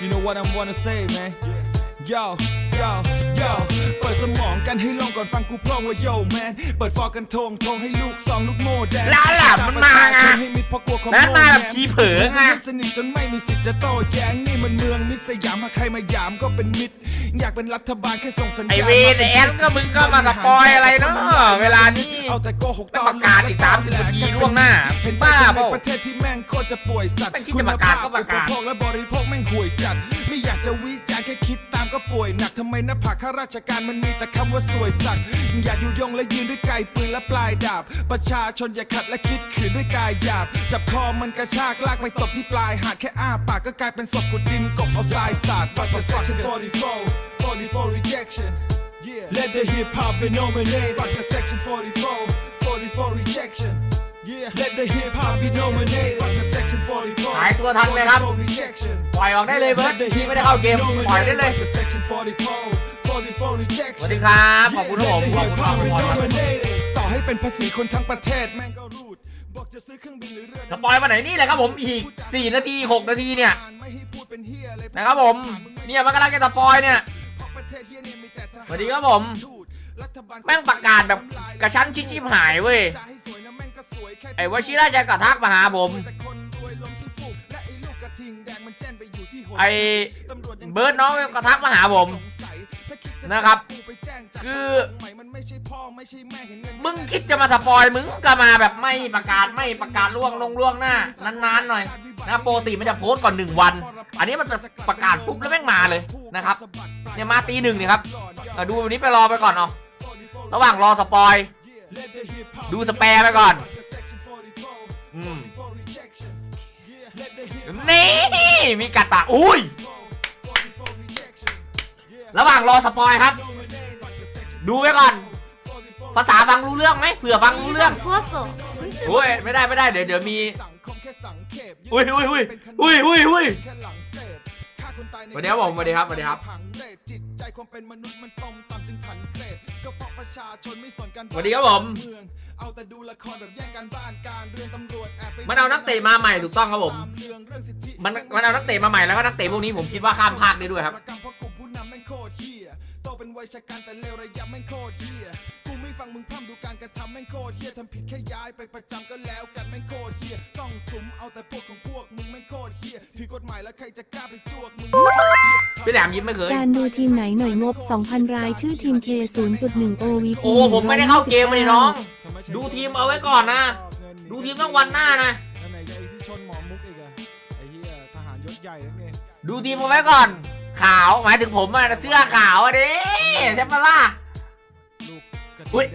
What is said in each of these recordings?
You know what I wanna say man Yo Yo Yo เปิดสมองกันให้ลงก่อนฟังกูพร้อมว่า Yo man เปิดฟอกันทงให้ลูก2ลูกโม่แดงแล้วหลับมันมาไงแล้วมาแบบทีเผลอไงสนิทจนไม่มีสิทธิ์จะโต้แย้งนี่มันเมืองมิตรสยามหากใครมาหยามก็เป็นมิตรอยากเป็นรัฐบาลแค่ส่งสัญญาณไอเวนแอนก็มึงก็มาสปอยอะไรเนาะเวลานี้ประกาศอีก30 นาทีล่วงหน้าเป็นบ้าเปล่าประเทศที่แม่งโคตรจะป่วยสัตว์ไม่คิดจะประกาศก็ประกาศและบริโภคแม่งห่วยจัดไม่อยากจะวิจารณ์แค่คิดตามก็ป่วยหนักทำไมหน้าผากข้าราชการมันมีแต่คำว่าสวยสักอยากอยู่ยงและยืนด้วยไกปืนและปลายดาบประชาชนอย่าขัดและคิดขืนด้วยกายหยาบจับคอมันกระชากลากไปตบที่ปลายหาดแค่อ้าปากก็กลายเป็นศพขุดดินกบเอาทรายสาดฟัง Section 44 rejection Let the hip hop be nominated fuck the Section 44 rejection Let the hip hop be nominated fuck the Section 44 หายตัวทันเลยครับปล่อยออกได้เลยเบิร์ดที่ไม่ได้เข้าเกมปล่อยได้เลยสวัสดีครับขอบคุณผมขอบคุณครับต่อให้เป็นภาษีคนทั้งประเทศแม่งก็รูดบอกจะซื้อเครื่องบินหรือเรือสปอยมาไหนนี่แหละครับผมอีก4 นาที 6 นาทีเนี่ยนะครับผมเนี่ยมันกำลังจะสปอยเนี่ยสวัสดีครับผมแม่งประกาศแบบกระชั้นชิบหายเว้ยไอ้วชิระจะกระทักมาหาผมไอ้เบิร์ดน้องกระทักมาหาผมนะครับคือมึงคิดจะมาสปอยมึงก็มาแบบไม่ประกาศล่วงหน้านานๆหน่อยนะปกติมันจะโพสต์ก่อน1 วันอันนี้มันประกาศปุ๊บแล้วแม่งมาเลยนะครับเนี่ยมาตี 1นี่ครับดูวันนี้ไปรอไปก่อนเอาระหว่างรอสปอยดูสแปร์ไปก่อนนี่มีกัดปากอุ้ยระหว่างรอสปอยครับดูไว้ก่อนภาษาฟังรู้เรื่องไหมเผื่อฟังรู้เรื่องโอ้ยไม่ได้เดี๋ยวมีอุ้ยสวัสดีครับผมสวัสดีครับผมมันเอานักเตะมาใหม่ถูกต้องครับผมมันเอานักเตะมาใหม่แล้วก็นักเตะพวกนี้ผมคิดว่าข้ามภาคได้ด้วยครับโตเป็นวัยชะกันแต่เลวระยะแม่งโคตรเฮียกูไม่ฟังมึงพร่ำดูการกระทำแม่งโคตรเฮียทำผิดแค่ย้ายไปประจำก็แล้วกันแม่งโคตรเฮียซ่องสุมเอาแต่พวกของพวกมึงแม่งโคตรเฮียถือกฎหมายแล้วใครจะกล้าไปจวกมึงพี่แหลมยิ้มไม่เคยการดูทีมไหนหน่อยงบ 2,000 รายชื่อทีม K 0.1 OVP โอ้ผมไม่ได้เข้าเกมเลยน้องดูทีมเอาไว้ก่อนนะดูทีมต้องวันหน้านะดูทีมเอาไว้ก่อนขาวหมายถึงผมอะเสื้อขาวอะดิใช่ปะล่ะอุ้ย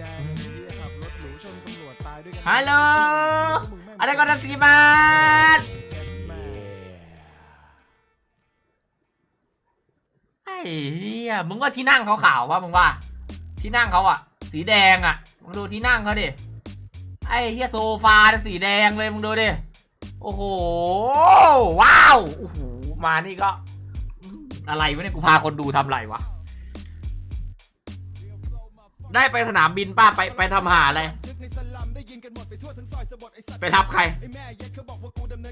ฮัลโหลอะไรก็ได้สิบาทไอ้เหี้ยมึงว่าที่นั่งเขาขาววะมึงว่าที่นั่งเขาอะสีแดงอะมึงดูที่นั่งเขาดิไอ้เหี้ยโซฟาสีแดงเลยมึงดูดิโอ้โหว้าวโอ้โหมานี่ก็อะไรวะเนี่ยกูพาคนดูทำไรวะได้ไปสนามบินป้าไปทำหาอะไรไปทับใคร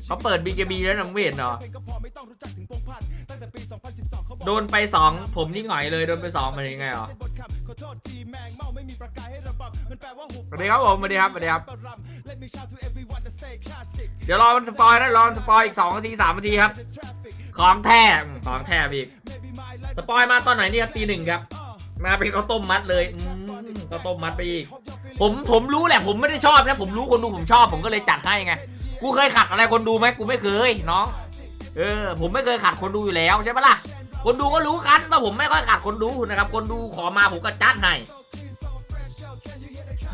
เขาเปิด BKB แล้วน้องเวนเหรอโดนไป2ผมนี่หงอยเลยโดนไป2มันยังไงหรอสวัสดีครับผมสวัสดีครับเดี๋ยวรอมันสปอยนะรอมันสปอยอีก2 นาที 3 นาทีครับของแท้พี่สปอยมาตอนไหนนี่ครับตี 1ครับมาเป็นข้าวต้มมัดเลยข้าวต้มมัดไปอีกผมรู้แหละผมไม่ได้ชอบนะผมรู้คนดูผมชอบผมก็เลยจัดให้ไงกูเคยขัดอะไรคนดูไหมกูไม่เคยน้องผมไม่เคยขัดคนดูอยู่แล้วใช่ปะล่ะคนดูก็รู้กันว่าผมไม่ค่อยขัดคนดูนะครับคนดูขอมาผมก็จัดให้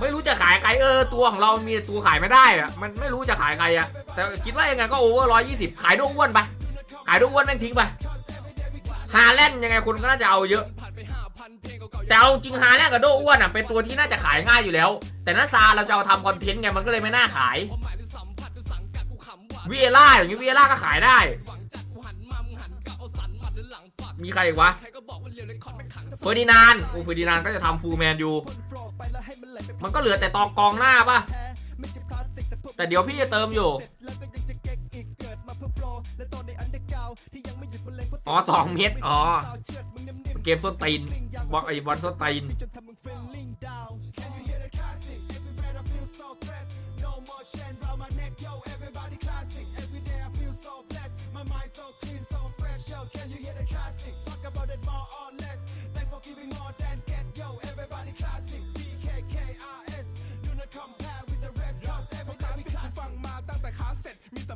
ไม่รู้จะขายใครตัวของเรามีตัวขายไม่ได้อะมันไม่รู้จะขายใครอะแต่คิดว่ายังไงก็โอเวอร์120ขายด้วยอ้วนไปขายด้วยอ้วนแม่งทิ้งไปฮาแลนด์ยังไงคนก็น่าจะเอาเยอะแต่เอาจริงฮาแลนด์กับโดอ้วนอ่ะเป็นตัวที่น่าจะขายง่ายอยู่แล้วแต่นัสซาเราจะเอาทำคอนเทนต์ไงมันก็เลยไม่น่าขายวีเอล่าอย่างนี้วีเอล่าก็ขายได้มีใครอีกวะเฟอร์ดินานด์เฟอร์ดินานด์ก็จะทำฟูลแมนอยู่มันก็เหลือแต่ตอกองหน้าป่ะแต่เดี๋ยวพี่จะเติมอยู่ อ๋อ2 เม็ดอ๋อเกมส้นตีนบอลไอบอลส้นตีน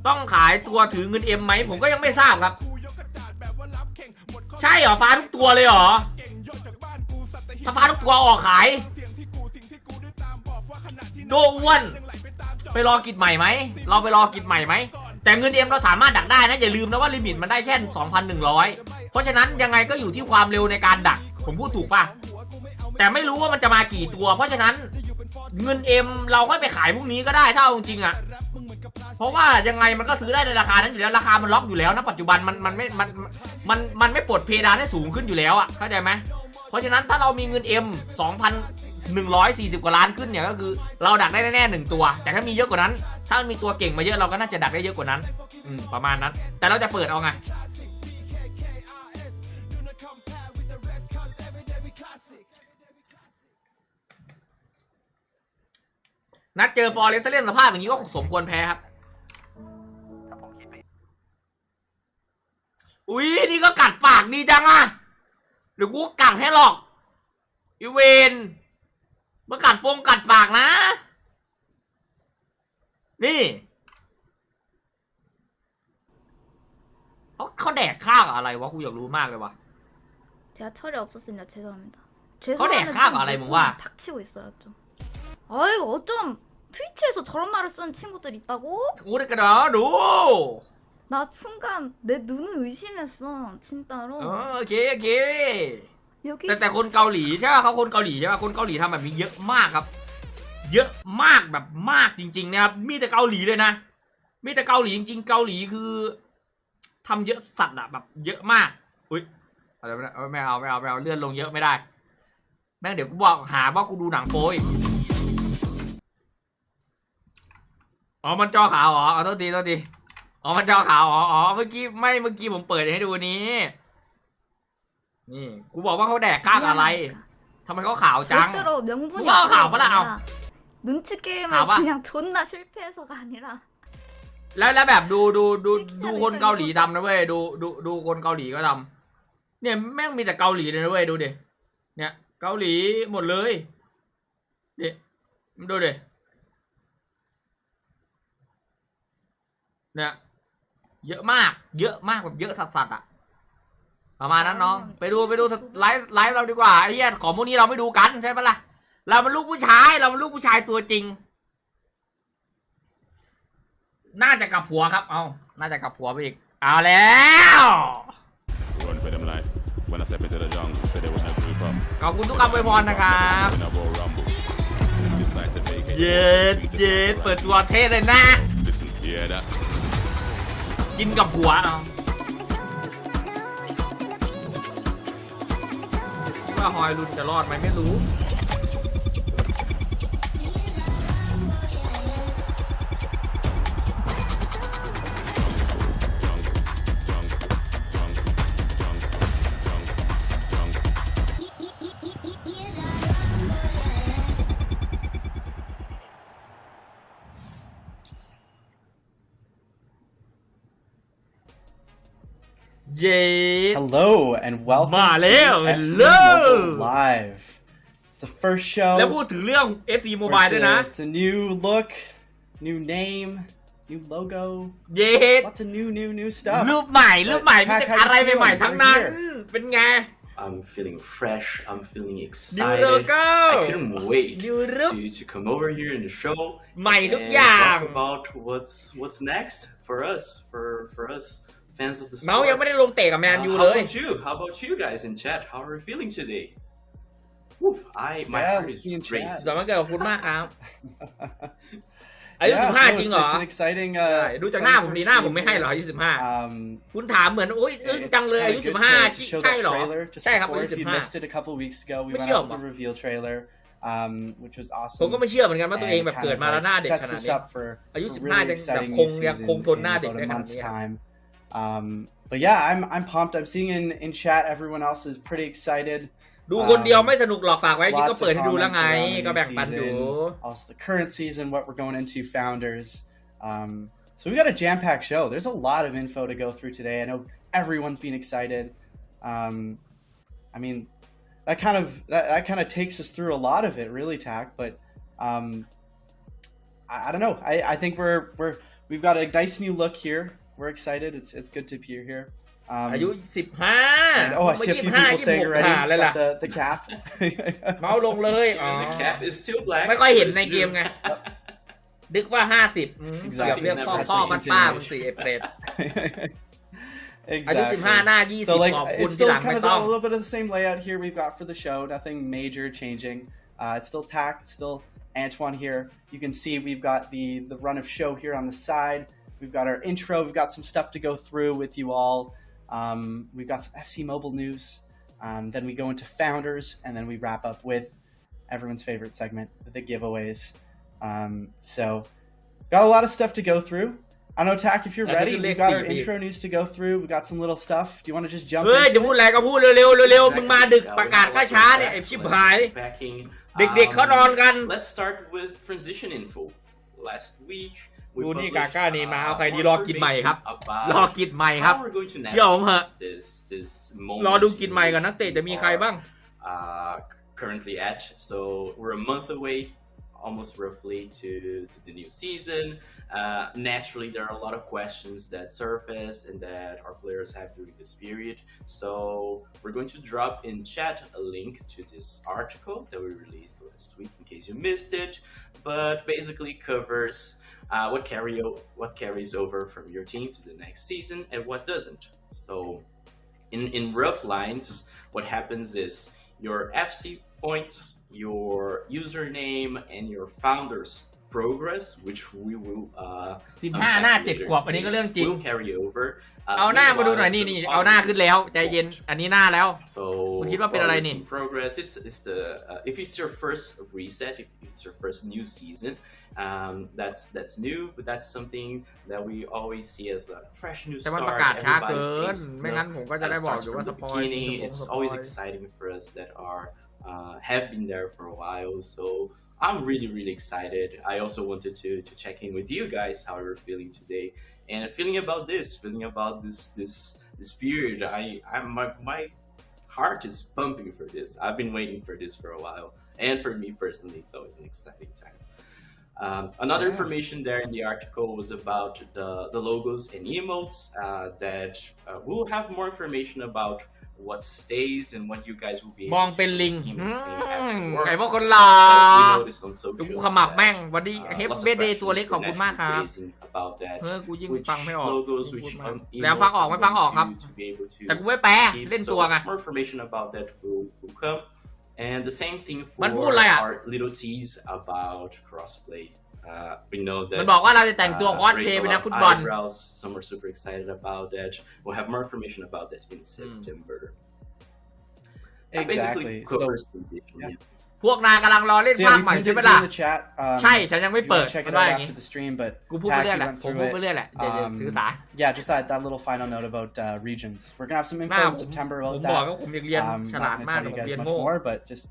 ต้องขายตัวถือเงินเอ็มไหมผมก็ยังไม่ทราบครับใช่เหรอฟ้าทุกตัวเลยเหรอถ้าฟ้าทุกตัวออกขายโดอ้วนไปรอกิจใหม่ไหมเราไปรอกิจใหม่ไหมแต่เงินเอ็มเราสามารถดักได้นะอย่าลืมนะว่าลิมิตมันได้แค่ 2,100 เพราะฉะนั้นยังไงก็อยู่ที่ความเร็วในการดักผมพูดถูกป่ะแต่ไม่รู้ว่ามันจะมากี่ตัวเพราะฉะนั้นเงินเอ็มเราก็ไปขายพรุ่งนี้ก็ได้ถ้าเอาจริงอะเพราะว่ายังไงมันก็ซื้อได้ในราคานั้นอยู่แล้วราคามันล็อกอยู่แล้วนะปัจจุบันมันไม่ปลดเพดานให้สูงขึ้นอยู่แล้วอะเข้าใจไหมเพราะฉะนั้นถ้าเรามีเงิน M 2,140 กว่าล้านขึ้นเนี่ยก็คือเราดักได้แน่ๆ1ตัวแต่ถ้ามีเยอะกว่านั้นถ้ามีตัวเก่งมาเยอะเราก็น่าจะดักได้เยอะกว่านั้นประมาณนั้นแต่เราจะเปิดเอาไงนัดเจอฟอร์เรสถ้าเล่นสภาพอย่างนี้ก็สมควรแพ้ครับอุ๊ยนี่ก็กัดปากดีจังอะเดี๋ยวกูกัดให้หรอกอีเวนมากัดกัดปากนะนี่เขาแดกข้าวอะไรวะกูอยากรู้มากเลยวะเขาแดกข้าวอะไรมึงว่า아이고 어쩜 트위치에서 저런 말을 쓰는 친구들 있다고? 오래가라 너. 나 순간 내 눈을 의심했어 진짜로. 오케이. แต่คนเกาหลีใช่ป่ะเขาคนเกาหลีใช่ป่ะคนเกาหลีทำแบบนี้เยอะมากครับเยอะมากแบบมากจริงๆนะครับมีแต่เกาหลีเลยนะมีแต่เกาหลีจริงๆเกาหลีคือทำเยอะสัตว์อะแบบเยอะมากอุ้ยอะไรไม่เอาเลื่อนลงเยอะไม่ได้แม่งเดี๋ยวกูบอกหาว่ากูดูหนังโป๊อีกอ๋อมันจอขาวอ๋อโทษทีอ๋อมันจอขาวอ๋อเมื่อกี้ผมเปิดให้ดูนี้นี่กูบอกว่าเขาแดกข้าวอะไรทำไมเขาขาวจัง 절대로 명분이 아니라 눈치 게임을 그냥 존나 실패해서가 아니라 แล้วแบบดูคนเกาหลีทำนะเว้ยดูคนเกาหลีก็ทำเนี่ยแม่งมีแต่เกาหลีเลยนะเว้ยดูดิเนี่ยเกาหลีหมดเลยดิดูดิเนี่ยเยอะมากแบบเยอะสัสๆอ่ะประมาณนั้นน้องไปดูไลฟ์เราดีกว่าไอ้เหี้ยของพวกนี้เราไม่ดูกันใช่ปะล่ะเรามันลูกผู้ชายตัวจริงน่าจะกับผัวครับน่าจะกับผัวไปอีกเอาแล้วขอบคุณทุกคำอวยพรนะครับเย็ดเปิดตัวเท่เลยนะกินกับผัวว่าฮอยรุนจะรอดไหมไม่รู้Hello and welcome to FC Mobile Live. It's the first show. แล้วพูดถึงเรื่อง FC Mobile ด้วยนะ It's a new look, new name, new logo. Lots of new stuff. รูปใหม่มีแต่อะไรใหม่ๆทั้งนั้นเป็นไง I'm feeling fresh. I'm feeling excited. New logo. I couldn't wait to come over here in the show ใหม่ทุกอย่าง talk about what's next for us.Fans of the sport. เมาส์ยังไม่ได้ลงเตะกับแมนยูเลย How about you guys in chat? How are you feeling today? Woof, my heart is racing. สวัสดีขอบคุณมากครับอายุ15จริงเหรอ It's an exciting. ดูจากหน้าผมดีหน้าผมไม่ให้หรออายุ15คุณถามเหมือนโอ๊ยอึ้งจังเลยอายุ15ใช่หรอใช่ครับอายุ If you missed it a couple weeks ago, we went out with the reveal trailer, which was awesome. ผมก็ไม่เชื่อเหมือนกันว่าตัวเองแบบเกิดมาแล้วหน้าเด็กขนาดนี้อายุ15ยังคงทนหน้าเด็กได้ขนาดนี้ but yeah, I'm pumped. I'm seeing in chat everyone else is pretty excited. ดูคนเดียวไม่สนุกหรอกฝากไว้ที่ก็ Lots เปิด of ให้ดูแล้ว comments ไง around the ก็ new แบ่งปันอยู่ season, also the current season, what we're going into, founders. So we got a jam-packed show. There's a lot of info to go through today. I know everyone's been excited. I mean, that kind of takes us through a lot of it, really, Tak. But I don't know. I think we've got a nice new look here. We're excited. It's good to be here. อายุ15 oh, I see a few people saying already about the cap. เมาลงเลย Even the cap is still black. ไม่ค่อยเห็นในเกมไงนึกว่า50เกือบ Exactly. เรื่องพ่อมันป้ามันสีเอเปรต อายุ Exactly. 15 หน้า 20 So like ขอบคุณ it's ที่ still หลัง kind ไม่ of ต้อง a little bit of the same layout here we've got for the show. Nothing major changing. It's still Tak, still Antoine here. You can see we've got the run of show here on the side. We've got our intro. We've got some stuff to go through with you all. We've got some FC Mobile news. Then we go into founders, and then we wrap up with everyone's favorite segment, the giveaways. So got a lot of stuff to go through. I know, Tak, if you're ready, we've got our intro news to go through. We got some little stuff. Do you want to just jump เฮ้ย into จะพูดอะไรก็พูดเร็วๆมึงมาดึกประกาศก็ช้าเนี่ยไอ้ชิบหาย Backing. เด็กๆเขานอนกัน Let's start with transition info. Last week, we ดูนี่ published กาก้านี่มาเอาใครดีรอกินใหม่ครับ about รอกินใหม่ครับ how we're going to เชื่อผมเหอะ this moment รอดูกินใหม่ก่อนนักเตะจะมีใครบ้าง currently at. So we're a month away, almost roughly to the new season. Naturally, there are a lot of questions that surface and that our players have during this period. So we're going to drop in chat a link to this article that we released last week in case you missed it, but basically covers what carries over from your team to the next season and what doesn't. So in rough lines, what happens is your FC points, your username, and your founders progress, which we will 15 หน้า 7 ขวบอันนี้ก็เรื่องจริง will carry over. เอาหน้ามาดูหน่อยนี่เอาหน้าขึ้นแล้วใจเย็นอันนี้หน้าแล้ว So คุณคิดว่าเป็นอะไรนี่ progress, it's the if it's your first reset, if it's your first new season, that's new, but that's something that we always see as a fresh new แต่มัน start. ประกาศช้าเกิ Everybody น stays, ไม่งั้นผมก็จะได้บอกอยู่ว่าส from ป the อย beginning. It's always exciting for us that are have been there for a while. So I'm really excited. I also wanted to check in with you guys how you're feeling today and feeling about this period. My heart is pumping for this. I've been waiting for this for a while, and for me personally, it's always an exciting time. Another information there in the article was about the logos and emotes that we'll have more information about what stays and what you guys will be มอง able เป็น to ลิง see ไอ้พวกคนหล่อ we noticed on ดู socials ขมับแม่ง that, วันนี้เฮฟ lots of เบเดย์ questions ตัวเล็กขอบคุณมากครับ raising about that, กูยิ่ง which ฟังไม่ออก logos, which แล้วฟังออกไม่ฟังออกครับ to be able to แต่กูไม่แปล keep. เล่น So ตัวไง more information about that will come, and the same thing for มันพูดอะไรอ่ะ our little tease about crossplay. We know that มันบอกว่าเราจะแต่งตัวคอสเพลย์ raised a เป็น lot นัก of ฟุตบอล eyebrows. Some are super excited about that. We'll have more information about that in September. That basically Exactly. covers So, transition. yeah. พวกนายกำลังรอเล่น So ภา yeah, ค we ใหม่ pinned ใช่ it ไหม here ล่ะ in the chat. ใช่ฉันยังไม่ If you เปิด want to check มั it นว่า out อย่างงี้ after the stream, but กูพูดไป Tak, เรื่อย you แหละ went ผม through พูด it. ไปเรื่อยแหละอย่าถือสา Yeah, just that little final note about regions. We're gonna have some หน้า info ผ in ม September ผม about บอก that. ว่าผมอยากเรียนฉลาด Not มาก gonna แต่ tell ผม you เรียน guys much โง่ more, but just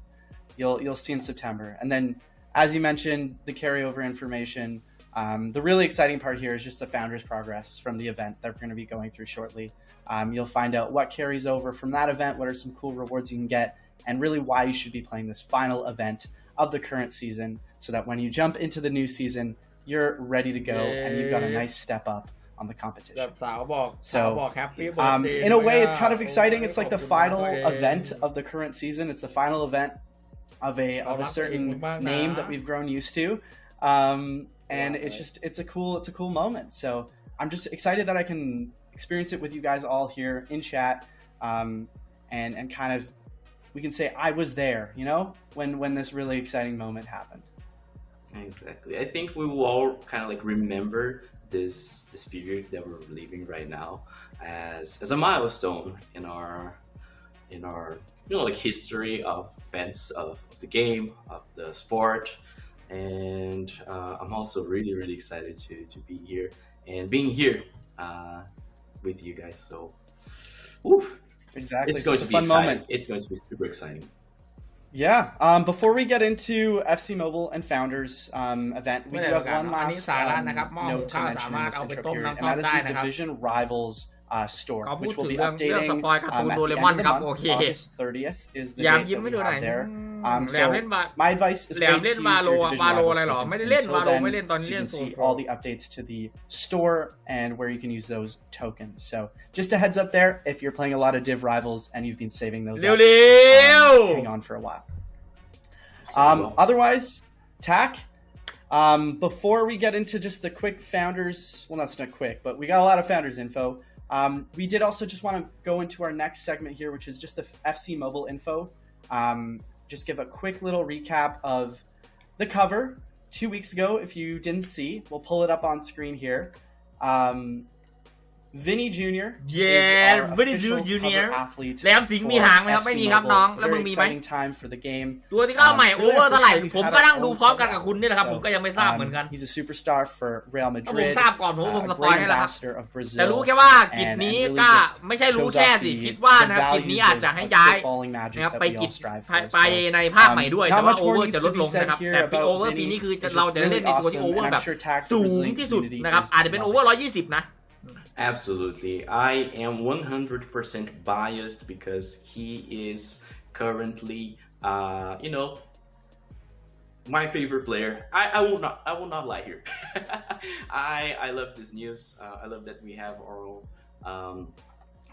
you'll see in September. And then, as you mentioned, the carryover information. The really exciting part here is just the founders' progress from the event that we're going to be going through shortly. You'll find out what carries over from that event, what are some cool rewards you can get, and really why you should be playing this final event of the current season, so that when you jump into the new season, you're ready to go and you've got a nice step up on the แบบ competition. สาวบอก So, แฮปปี้ in a way, it's kind of exciting. It's like the final event of the current season. It's the final event of a certain name that we've grown used to. And it's a cool moment. So I'm just excited that I can experience it with you guys all here in chat, and kind of we can say I was there, you know, when this really exciting moment happened. Exactly. I think we will all kind of like remember this period that we're living right now as a milestone in our like history of fans of the game, of the sport. And I'm also really excited to be here and being here with you guys. So Oof. Exactly. It's going It's to a be fun exciting. moment. It's going to be super exciting. Yeah. Before we get into FC Mobile and Founders event, we do have one last note to mention in this intro period, and that is the Division Rivals store, เขาพูด which will ถึง be เรื่องส updating ปอยการ์ตูน at โด the เร end มอน of the ครับ month. โอเค August 30th is the ยาม date ยิ้ม that ไม่ we ดูหน่อย have there. แหลมเล่น My advice is แหลม wait เล่น to วา use โล your Division วาโล Rivals อะไรหรอ tokens ไม่ได้เล่น until วาโลไม่เล่น then, ตอน so นี้ you เล่น can โซ see โฟ all the updates to the store and where you can use those tokens. So just a heads up there, if you're playing a lot of Div Rivals and you've been saving those เร็ว up, เร็ว hang on for a while. So, Otherwise, TAC, before we get into just the quick Founders, well, that's not quick, but we got a lot of Founders info. We did also just want to go into our next segment here, which is just the FC Mobile info. Just give a quick little recap of the cover 2 weeks ago. If you didn't see, we'll pull it up on screen here. Vinny Jr. Yeah, is our Vinny official Jr. cover athlete แหลมสิงห์มีหางไหมครับ for ไม่ FC มีครับ Mobile. น้อง It's a แล้วมึง very มีไหม exciting time for the game. ตัวที่เข้าใหม่โอเวอร์เท่าไหร่ We've ผม had ก็ our นั่งดู own พร้อมกันกับ cover. คุณนี่แหละครับ So, ผมก็ยังไม่ทราบเหมือนกัน he's a superstar for Real ถ้าผม Madrid, ทราบก่อนผมคง a สปอย great ให้แล้วครับ ambassador of แต่ Brazil. รู้แค่ว่ากิจ and นี้ really ก็ just ไม่ใช่รู้ shows แค่ off สิ the คิดว่านะครับกิจ values นี้อาจจะ of ให้ย้าย footballing magic นะครับ that ไป we กิ all จ strive ไป for. So, ในภาคใหม่ด้วย not แต่ว่า much โอ more เวอร์ needs จะ to ลด be ลง said นะครับ here แต่ปี about โอเวอร์ปี Vinny, นี้คือ which is เราจะได้เล่น really ในตัวที่ awesome, โอเวอ and ร์แบ I'm บ sure TAC, the สูง Brazilian ที่สุด community นะครับ is อาจจะเป็นโอเวอร์ loving. 120 นะ Absolutely. I am 100% biased because he is currently, my favorite player. I will not lie here. I love this news. I love that we have our own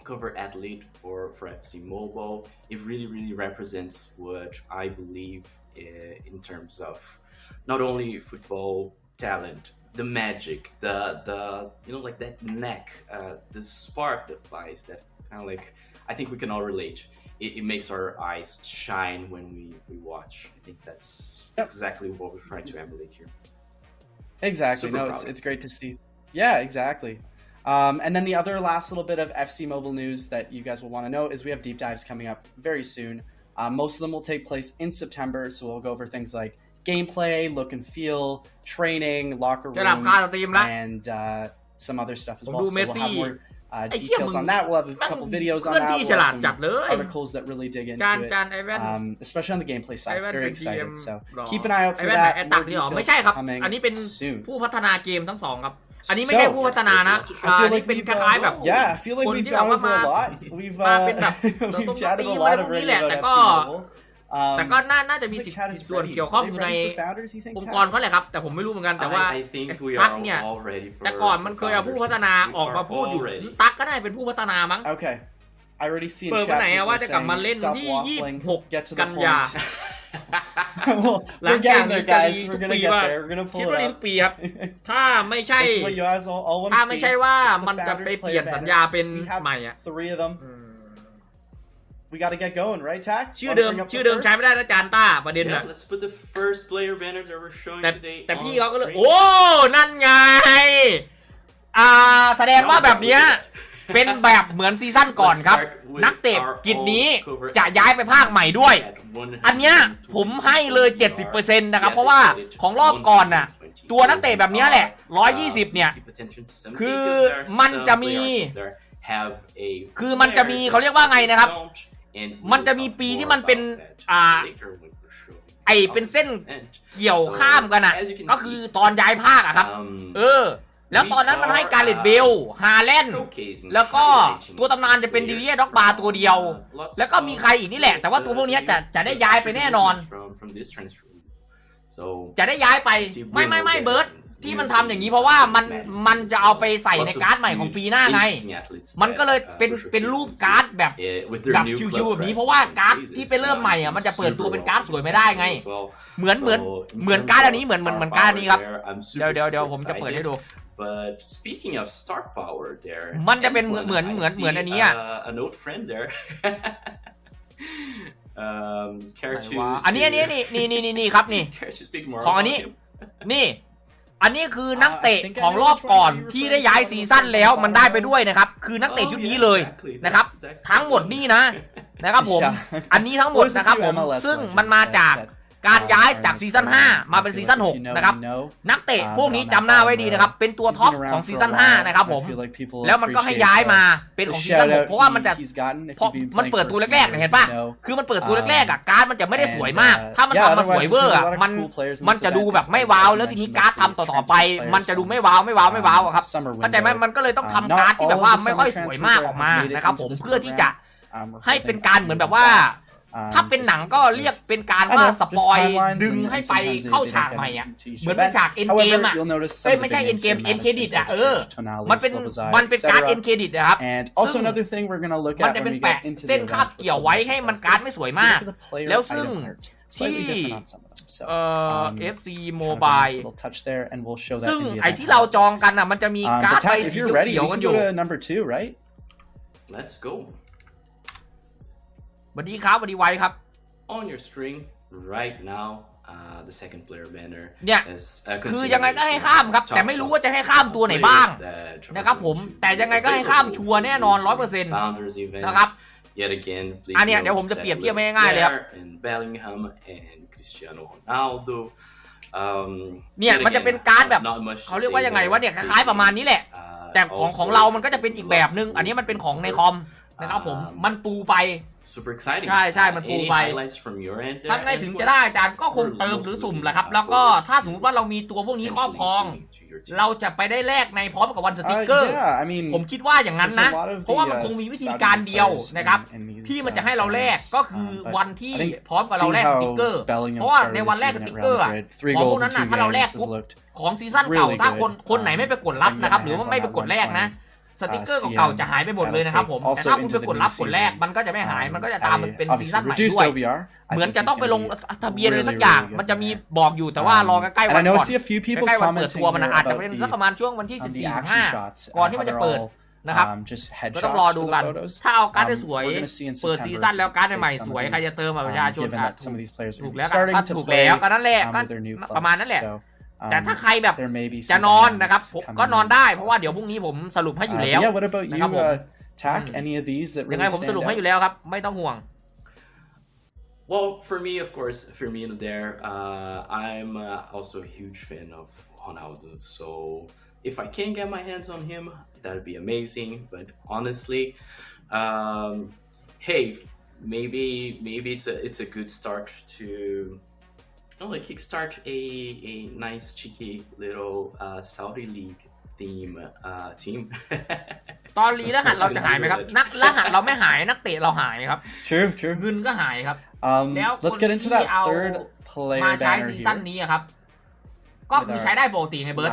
cover athlete for FC Mobile. It really represents what I believe in terms of not only football talent, the magic, the like that neck, the spark that flies, that kind of like, I think we can all relate. It makes our eyes shine when we watch. I think that's exactly what we're trying to emulate here. Exactly. Super No, proud. it's great to see. Yeah, exactly. And then the other last little bit of FC Mobile news that you guys will want to know is we have deep dives coming up very soon. Most of them will take place in September, so we'll go over things like gameplay, look and feel, training, locker จะดับ room, ค่าสตรีมละ and some other stuff as ผม well. ดู So เมส we'll ซี่ have more ไอ้เหี้ย details มึ on ง that. We'll have a แม่ง couple videos เค on ลื่อน that. ที่ We'll ฉ have ลาดจัด some เลย articles that really dig จาน into จา it, นไอแว่น especially on the gameplay ไอ side. แว่น Very เป็น GM excited. So หรอ keep an eye out ไอ for แว่นไหน that. ไอตัก More นี่หรอ details ไม่ใช่ครับ coming อันนี้เป็น soon. ผู้พัฒนาเกมทั้งสองครับ อันนี้ไม่ใช่ผู้พัฒนานะ I feel อันนี้ like เป็น we've คล้ายๆแบบ yeah, I feel like คน we've ที่แบบ gone ว่า over มา a lot. We've มาเป็นแบบ we've ต้ chatted ตี a มา lot ตรง already นี้แหละ about แต่ FC ก็ Mobile. แต่ก็น่าจะมีสิท the chat is ธิ์ส่วน ready. เกี่ยวข้อง Are อ they ยู่ใน ready for Founders, you think, องค์ Tat? กรเขาแหละครับ แต่ผมไม่รู้เหมือนกันแต่ว่า I think we ตั๊ก are เนี่ย all ready for แต่ก่อนมันเคยเอาผู้พัฒนาออกมาพูดอยู่ ตั๊กก็ได้เป็นผู้พัฒนามั้ง Okay. I already see in เปิด chat วันไหน people ว่า are จะกลับ saying มาเล่น stop ที่ waffling, get to 26 กั the นยา point. Well, หลัง we're จาก getting นี้ there, จะ guys. ดีทุ We're ก gonna ปี get ว่า there. We're gonna คิด pull ว่า it ดี up. ทุกปีครับ ถ้าไม่ใช่ This is what you guys all want ถ้า to ไม่ see. ใช่ว่า The มันจะไป Founders เปลี่ยน player สัญญา banners. เป็น We have ใหม่อ่ะ 3 of them. We gotta get going, right, Tac? ชื่อ Wanna เดิม bring up the ชื่อเดิม first? ใช้ไม่ได้นะจานต้าประเด็น Yeah, น่ะ let's put the first player banner that we're showing แต่ today แต่ on พี่เขาก็เลย screen. โอ้นั่นไงแสดงว่าแบบเนี้ยเป็นแบบเหมือนซีซั่นก่อนครับ นักเตะกิจนี้จะย้ายไปภาคใหม่ด้วย อันเนี้ยผมให้เลย 70% นะครับ เพราะว่าของรอบก่อนน่ะ ตัวนักเตะแบบเนี้ยแหละ 120 เนี่ย คือมันจะมีเขาเรียกว่าไงนะครับ มันจะมีปีที่มันเป็นเป็นเส้นเกี่ยวข้ามกันอ่ะ ก็คือตอนย้ายภาคอะครับ แล้วตอนนั้นมันให้การ์เล็ตเบลฮาแลนด์แล้วก็ตัวตำนานจะเป็นดิเลียด็อกบาร์ตัวเดียว แล้วก็มีใครอีกนี่แหละ แต่ว่าตัวพวกนี้จะได้ย้ายไปแน่นอน จะได้ย้ายไปไม่เบิร์ดที่มันทำอย่างนี้เพราะว่ามันจะเอาไปใส่ในการ์ดใหม่ของปีหน้าไง มันก็เลยเป็นรูปการ์ดแบบชิวๆแบบนี้เพราะว่าการ์ดที่ไปเริ่มใหม่อ่ะมันจะเปิดตัวเป็นการ์ดสวยไม่ได้ไง เหมือนการ์ดอันนี้เหมือนการ์ดอันนี้ครับเดี๋ยวผมจะเปิดให้ดู But speaking of star power there มันจะเป็นเหมือนอันนี้อ่ะ an old friend there care to อันนี้นี่ครับนี่ care to speak more ของอันนี้ about him? นี่อันนี้คือนักเตะของรอบก่อนที่ได้ย้ายซีซั่นแล้วมันได้ไปด้วยนะครับคือนักเตะชุดนี้เลยนะครับทั้งหมดนี่นะครับผมอันนี้ทั้งหมดนะครับผมซึ่งมันมาจาก การย้ายจากซีซั่น5มาเป็นซีซั่น6นะครับนักเตะพวกนี้จำหน้าไว้ดีนะครับเป็นตัวท็อปของซีซั่น5นะครับผมแล้วมันก็ให้ย้ายมาเป็นของซีซั่น6เพราะว่ามันจะเพราะมันเปิดตัวแรกๆเห็นป่ะคือมันเปิดตัวแรกๆอ่ะการ์ดมันจะไม่ได้สวยมากถ้ามันทำมาสวยเวอร์อ่ะมันจะดูแบบไม่ว้าวแล้วทีนี้การ์ดทำต่อๆไปมันจะดูไม่ว้าวอะครับเข้าใจไหมมันก็เลยต้องทำการ์ดที่แบบว่าไม่ค่อยสวยมากออกมานะครับผมเพื่อที่จะให้เป็นการเหมือนแบบว่าถ้าเป็นหนังก็เรียกเป็นการว่าสปอยดึงให้ไปเข้าฉากใหม่อ่ะเหมือนเป็นฉากเอ็นเกมอ่ะไม่ใช่เอ็นเกมเอ็นเครดิตอ่ะมันเป็นการเอ็นเครดิตนะครับซึ่งมันจะเป็นแปะเส้นคาบเกี่ยวไว้ให้มันการ์ดไม่สวยมากแล้วซึ่งที่FC Mobile ซึ่งไอที่เราจองกันอ่ะมันจะมีการ์ดใบสีเขียวกันอยู่ Let's go. สวัสดีครับสวัสดีไว้ครับ On your screen right now, the second player banner เนี่ยคือยังไงก็ให้ข้ามครับแต่ไม่รู้ว่าจะให้ข้ามตัวไหนบ้างนะครับผมแต่ยังไงก็ให้ข้ามชัวร์แน่นอน 100% นะครับอันเนี้ยเดี๋ยวผมจะเปรียบเทียบง่ายๆเลยครับเนี่ยมันจะเป็นการ์ดแบบเขาเรียกว่ายังไงวะเนี่ยคล้ายๆประมาณนี้แหละแต่ของเรามันก็จะเป็นอีกแบบนึงอันนี้มันเป็นของในคอมนะครับผมมันปูไปใช่มันปูไปทำไงถึงจะได้อาจารย์ก็คงเติมหรือสุ่มแหละครับแล้วก็ถ้าสมมติว่าเรามีตัวพวกนี้ครอบครองเราจะไปได้แลกในพร้อมกับวันสติ๊กเกอร์ผมคิดว่าอย่างนั้นนะเพราะว่ามันคงมีวิธีการเดียวนะครับที่มันจะให้เราแลกก็คือวันที่พร้อมกับเราแลกสติ๊กเกอร์เพราะว่าในวันแรกสติ๊กเกอร์ของพวกนั้นถ้าเราแลกปุ๊บของซีซั่นเก่าถ้าคนไหนไม่ไปกดรับนะครับหรือว่าไม่ไปกดแลกนะสติ๊กเกอร์เก่าๆจะหายไปหมดเลยนะครับผมแต่ถ้าคุณไปกดรับกดแรกมันก็จะไม่หายมันก็จะตามมันเป็นซีซั่นใหม่ด้วยเหมือนจะต้องไปลงทะเบียนอะไรสักอย่างมันจะมีบอกอยู่แต่ว่ารอใกล้ๆวันก่อนใกล้ๆวันเปิดตัวมันอาจจะเป็นสักประมาณช่วงวันที่14-15ก่อนที่มันจะเปิดนะครับก็ต้องรอดูกันถ้าเอาการ์ดสวยเปิดซีซั่นแล้วการ์ดใหม่สวยใครจะเติมประชาชนถูกแล้วก็นั่นแหละประมาณนั้นแหละแต่ถ้าใครแบบจะนอนนะครับก็นอนได้เพราะว่าเดี๋ยวพรุ่งนี้ผมสรุปให้อยู่แล้วนะครับผมยังไงผมสรุปให้อยู่แล้วครับไม่ต้องห่วง Well, for me, of course, Firmino there. I'm also a huge fan of Ronaldo. So if I can get my hands on him, that'd be amazing. But honestly, hey, maybe it's a good start to.like kickstart a nice cheeky little Saudi League theme team ตอนนี้รหัสเราจะหายไหมครับรหัสเราไม่หายนักเตะเราหายครับ True เงินก็หายครับแล้วคนที่เอามาใช้ซีซั่นนี้ครับก็คือใช้ได้ปกติไงเบิร์ด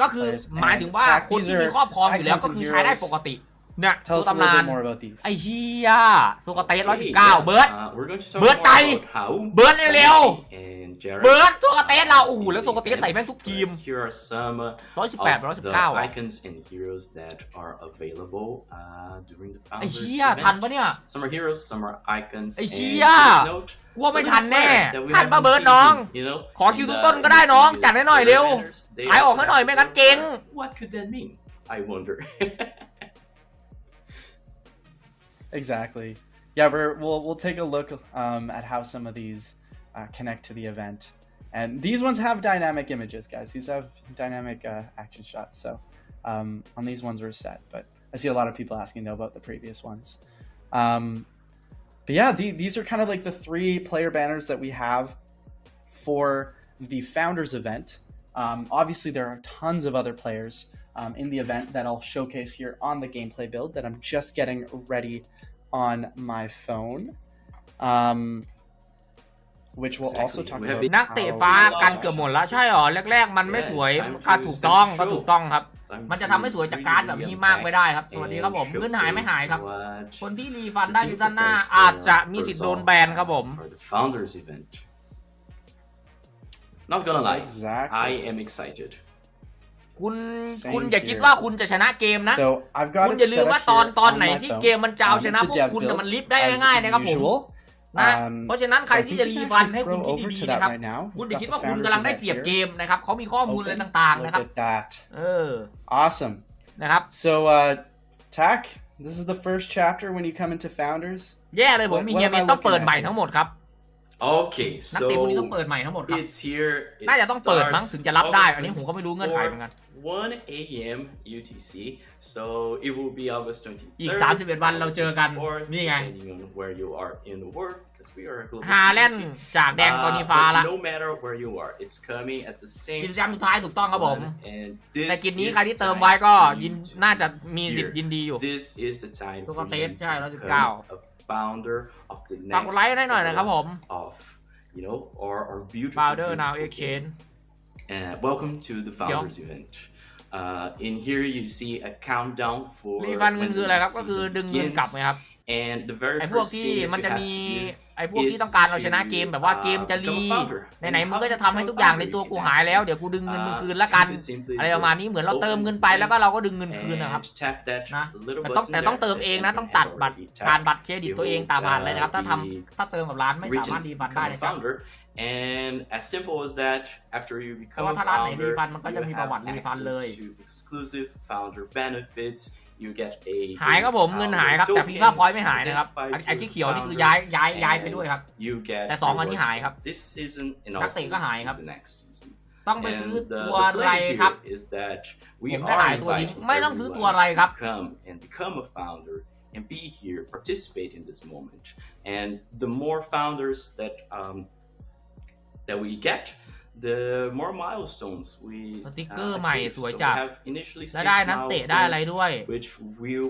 ก็คือหมายถึงว่าคนที่มีครอบครองอยู่แล้วก็คือใช้ได้ปกติเนี่ยตัวตำนานไอ้เฮียโซกาเตส119เบิร์ดไตเบิร์ดเร็วๆเบิร์ดโซกาเตสเราโอ้โหแล้วโซกาเตสใส่แม่งทุกทีม118 119ไอ้เฮียทันปะเนี่ยไอ้เฮียว่าไม่ทันแน่ทันปะเบิร์ดน้องขอคิวต้นก็ได้น้องจัดให้หน่อยเร็วขายออกให้หน่อยไม่งั้นเก่ง What could that mean? I wonder. Exactly. Yeah, we'll take a look at how some of these connect to the event, and these ones have dynamic images, guys. These have dynamic action shots. So on these ones we're set, but I see a lot of people asking though about the previous ones. But yeah, these are kind of like the 3 player banners that we have for the Founders event. Obviously, there are tons of other players in the event that I'll showcase here on the gameplay build that I'm just getting ready on my phone, which we'll also talk about. นักเตะฟ้ากันเกือบหมดแล้วใช่หรอแรกๆมันไม่สวยถูกต้องครับมันจะทำให้สวยจากการแบบนี้มากไม่ได้ครับสวัสดีครับผมเงินหายไม่หายครับคนที่รีฟันได้ซีซั่นหน้าอาจจะมีสิทธิ์โดนแบนครับผม Not gonna lie, I am excited. คุณอย่าคิดว่าคุณจะชนะเกมนะคุณอย่าลืมว่าตอนไหนที่เกมมันจะเอาชนะพวกคุณมันลิฟต์ได้ง่ายๆนะครับผมนะเพราะฉะนั้นใครที่จะรีฟันให้คุณคิดดีๆนะครับคุณอย่าคิดว่าคุณกำลังได้เปรียบเกมนะครับเขามีข้อมูลอะไรต่างๆนะครับAwesome นะครับ So Tak, this is the first chapter when you come into Founders. แย่เลยผมมีเฮียเมนต้องเปิดใหม่ทั้งหมดครับ Okay, นักเตะพวกนี้ต้อง so เปิดใหม่ทั้งหมดครับ it's here. น่าจะต้องเปิดมั้ง starts ถึงจะรับได้ อันนี้ August ผมก็ไม่รู้เงื่อนไขเหมือนกัน 1 a.m. UTC. So it will be August 23rd. อีก31 วันเราเจอกัน นี่ไง depending on where you are in the world, because we are a global ฮาแลนด์ community. จากแดงตอนนี้ฟ้าละ But no matter where you are, it's coming at the same กิจกรรมสุดท้ายถูกต้องครับผม and แต่ this กิจนี้ is ใครที่ the เติม time ไว้ก็ for ยิน you to น่าจะมี here. สิทธิ์ยินดีอยู่ This is the time ตัว for เท you สใช่ to 119 become a founder of the ฝากกด next ไลค์ให้หน่อยนะครับผม of our beautiful Founder Now beautiful Exchange and welcome to the founders event. In here you see a countdown for รีฟันเงิน when คือ the อะไรครับ next ก็คือ season ดึงเงินกลับ begins. ไงครับ And the very ไอ้พวก first ที่ thing มัน that จะ you have มี to do ไอ้พวกที่ต้องการเอาชนะเกมแบบว่าเกมจะรี become a founder. ไหนๆ And มึง how ก็ to จะทำให้ become ทุ a กอย่างใน founder, ตัว you กู can หาย ask แล้ว me. เดี๋ยวกูดึงเงินมึงคืนละกัน Simply อะไรประมาณนี้ just เหมือนเราเติมเงินไป open แล้วก็เราก็ดึงเงินคืนนะครับ and tap that นะ little แต่ button ต้อง there เติม that เองนะ everyone ต้อง has ตัดบัตร already ผ่าน tapped. บัตรเครดิต It ตัวเอง will, ตามผ่านเลยนะครับ ถ้า be ทำถ้าเติมกับร้านไม่สามารถ written รีฟันได้ become นะ a ครับ founder, and as simple as that, after you เพ become ราะว่า a ถ้าร้านไหนรี founder, ฟันมันก็จะ you มีประ have วัติรีฟันเลย access to exclusive founder benefits. You get a หายครับผมเงินหายครับแต่ FIFA Point ไม่หายนะครับไอ้ที่เขียวนี่คือย้ายไปด้วยครับ You get แต่2 อันนี้ rewards หายครับ from this season and นัก also เตะก็หายครับ the next season. ต้องไปซื้อ And ตัว the อะไร play ครับ here is that we ผมได้ are หลายตัวจริง inviting ไม่ต้องซื้อตัว everyone อะไรครับ to come and become a founder and be here, participate in this moment. And the more founders that we get, the more milestones we สติ๊กเกอร์ใหม่ achieve. สวย So จั we ด have initially และ 6 ได้นักเตะได้อะไรด้วย milestones, which will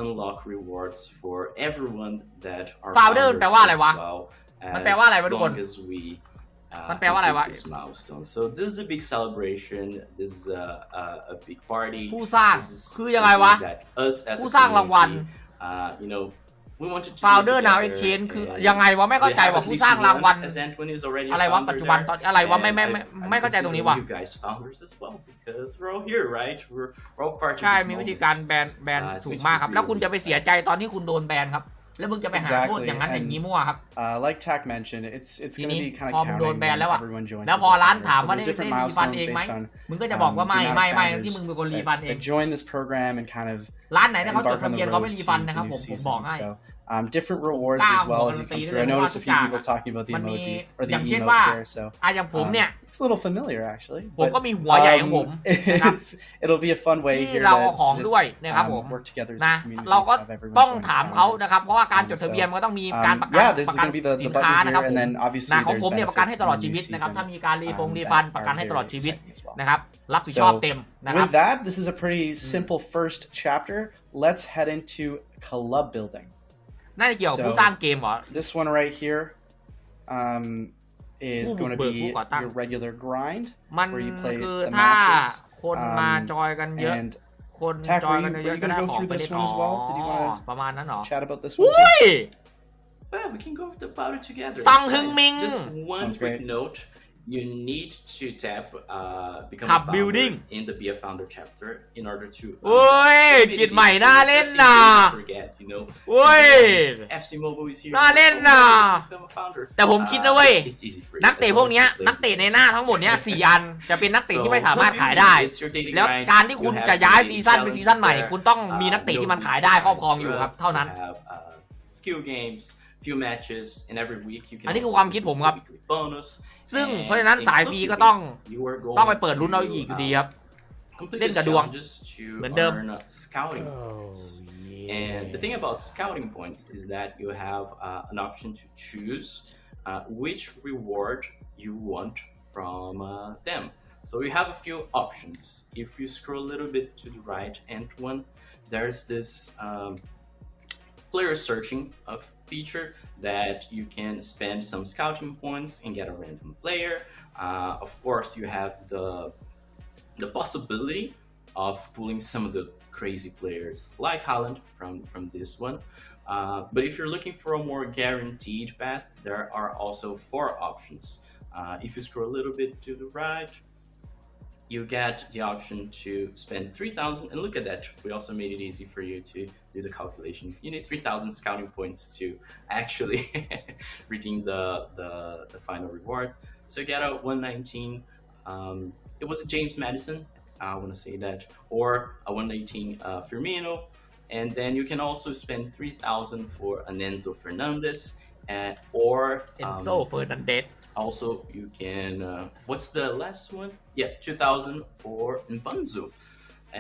unlock rewards for everyone that are Founder founders แปลว่าอะไรวะ as well, มันแปลว่าอะไรวะทุกคน as long as we มันแปลว่าอะไรวะ complete this milestone. So this is a big celebration. This is a big party. ผู้สร้าง This is คือยังไงวะ something that us as ผู้ a สร้างรางวัล community, you know, we wanted to do Founder Now together, Exchange คือ and ยังไงวะไม่เข้าใจ we have ว่า at ผู้ least สร้างรางวัล one, as Antoine is already a อะไรวะ founder ปัจจุบัน there, ตอนอะไรวะ and ไม่เข้าใจตรงนี้วะ you guys founders as well because we're all here, right? We're all part of ใช่ this มีวิธี moment. การแบนสูงมากครับ แล้วคุณจะไปเสียใจตอนที่คุณโดนแบนครับ แล้วมึงจะไปหาโทษ Exactly, อย่างนั้นอย่างนี้ and มั่วครับ like Tack mentioned, it's ที going นี้ to be kind พอ of มึงโดน counting แบน when แล้วอะ everyone joins แล้ว as พอ a ร้าน founder. ถาม So ว่า there's ได้ different รีฟัน milestones เองไหม based on มึงก็จะบอกว่า the ไม่ amount ไม่ of ไม่ founders ที่มึงเป็นคนรีฟันเอง that join this program and kind of ร้านไหนถ้าเขาจด embark ทะ on เบียน the เขาไม่ road รี to ฟัน the นะครับ new ผม season. บอกให้ So different rewards as well as you come through. I noticed a few people talking about the มันมี emoji or the อย่างเช่น emote ว่า here, so อย่างผมเนี่ย it's a little familiar actually. ผมก็ But มีหัวใหญ่ของผมนะครับ it'll be a fun way ที่ here เรา to เอาของ just ด้วยนะครับผม work together as นะ a community เรา to ก็ have everyone ต้อง join ถาม as เขา founders. นะครับเพราะว่าการจดทะเบียนมันก็ต้องมีการประกัน Yeah, this ประ is กัน going to be the สิน budget ค้า here, นะครับผม and then obviously นะของ there's ผมเนี่ยประกันให้ benefits ตลอด in ชี the วิ new ตนะครับ season ถ้ามีการรีthat ฟันประ are กันให้ตลอด very ชีวิต exciting as well. นะครับรับผิดชอบเต็มนะครับ With that, this is a pretty simple first chapter. Let's head into club building. น่าจะเกี่ยวกับผู้สร้างเกมเหรอ This one right here is Ooh, going to but be who got that? your regular grind มัน where you play คือ the ถ้า matches. คนมาจอยกันเยอะ And คน Tack, จอย were กัน you เยอะก็ gonna ได้ go ของ through ไป this เล่น one as well? Did you want ประมาณนั้นเหรอ to chat about this อุ้ one? ย Well, we can go about it together. Song It's Heung fine. Min. Just one Sounds quick great. note. You need to tap become Club a founder building. in the Be a Founder chapter in order to โอ้ยกิจใหม่น่าเล่นนะ forget, you know. โอ้ย FC Mobile is here. น่าเล่นนะ Become a founder. แต่ผมคิดนะเว้ย It's easy for you. นักเตะพวกเนี้ย As long as you นัก play เตะ the ใน game. หน้าทั้งหมดเนี้ย4 อันจะเป็นนักเตะที่ไม่สามารถ So, ขายได้ it's your daily แล้ว grind. การที่คุณ You have จะย้าย daily ซีซั่นไปซีซั่น challenges ใหม่ there. คุณต้องมีนักเตะที่มันขายได้ครอบครองอยู่ครับเท่านั้น You have skill games, few matches, and every week you can อันนี้คือ also ความคิด do ผมครับ weekly bonus. ซึ่ง And เพราะฉะนั้นสายฟรีก็ต้อง you are going ต้องไปเปิดลุ้นเอาอีกอยู่ดีครับ complete เล่น these กับดวง challenges to เหมือนเดิม earn scouting points. And the thing about scouting points is that you have an option to choose which reward you want from them. So you have a few options. If you scroll a little bit to the right, and one, there's this player searching feature that you can spend some scouting points and get a random player. Of course, you have the possibility of pulling some of the crazy players like Haaland from this one. But if you're looking for a more guaranteed path, there are also 4 options. If you scroll a little bit to the right, you get the option to spend 3,000, and look at that, we also made it easy for you to do the calculations. You need 3,000 scouting points to actually redeem the final reward. So you get a 119, it was a James Madison, I want to say that, or a 119 Firmino, and then you can also spend 3,000 for an Enzo Fernandez or เอนโซเฟอร์นันเดส also you can what's the last one? Yeah, 2000 for Nbanzu.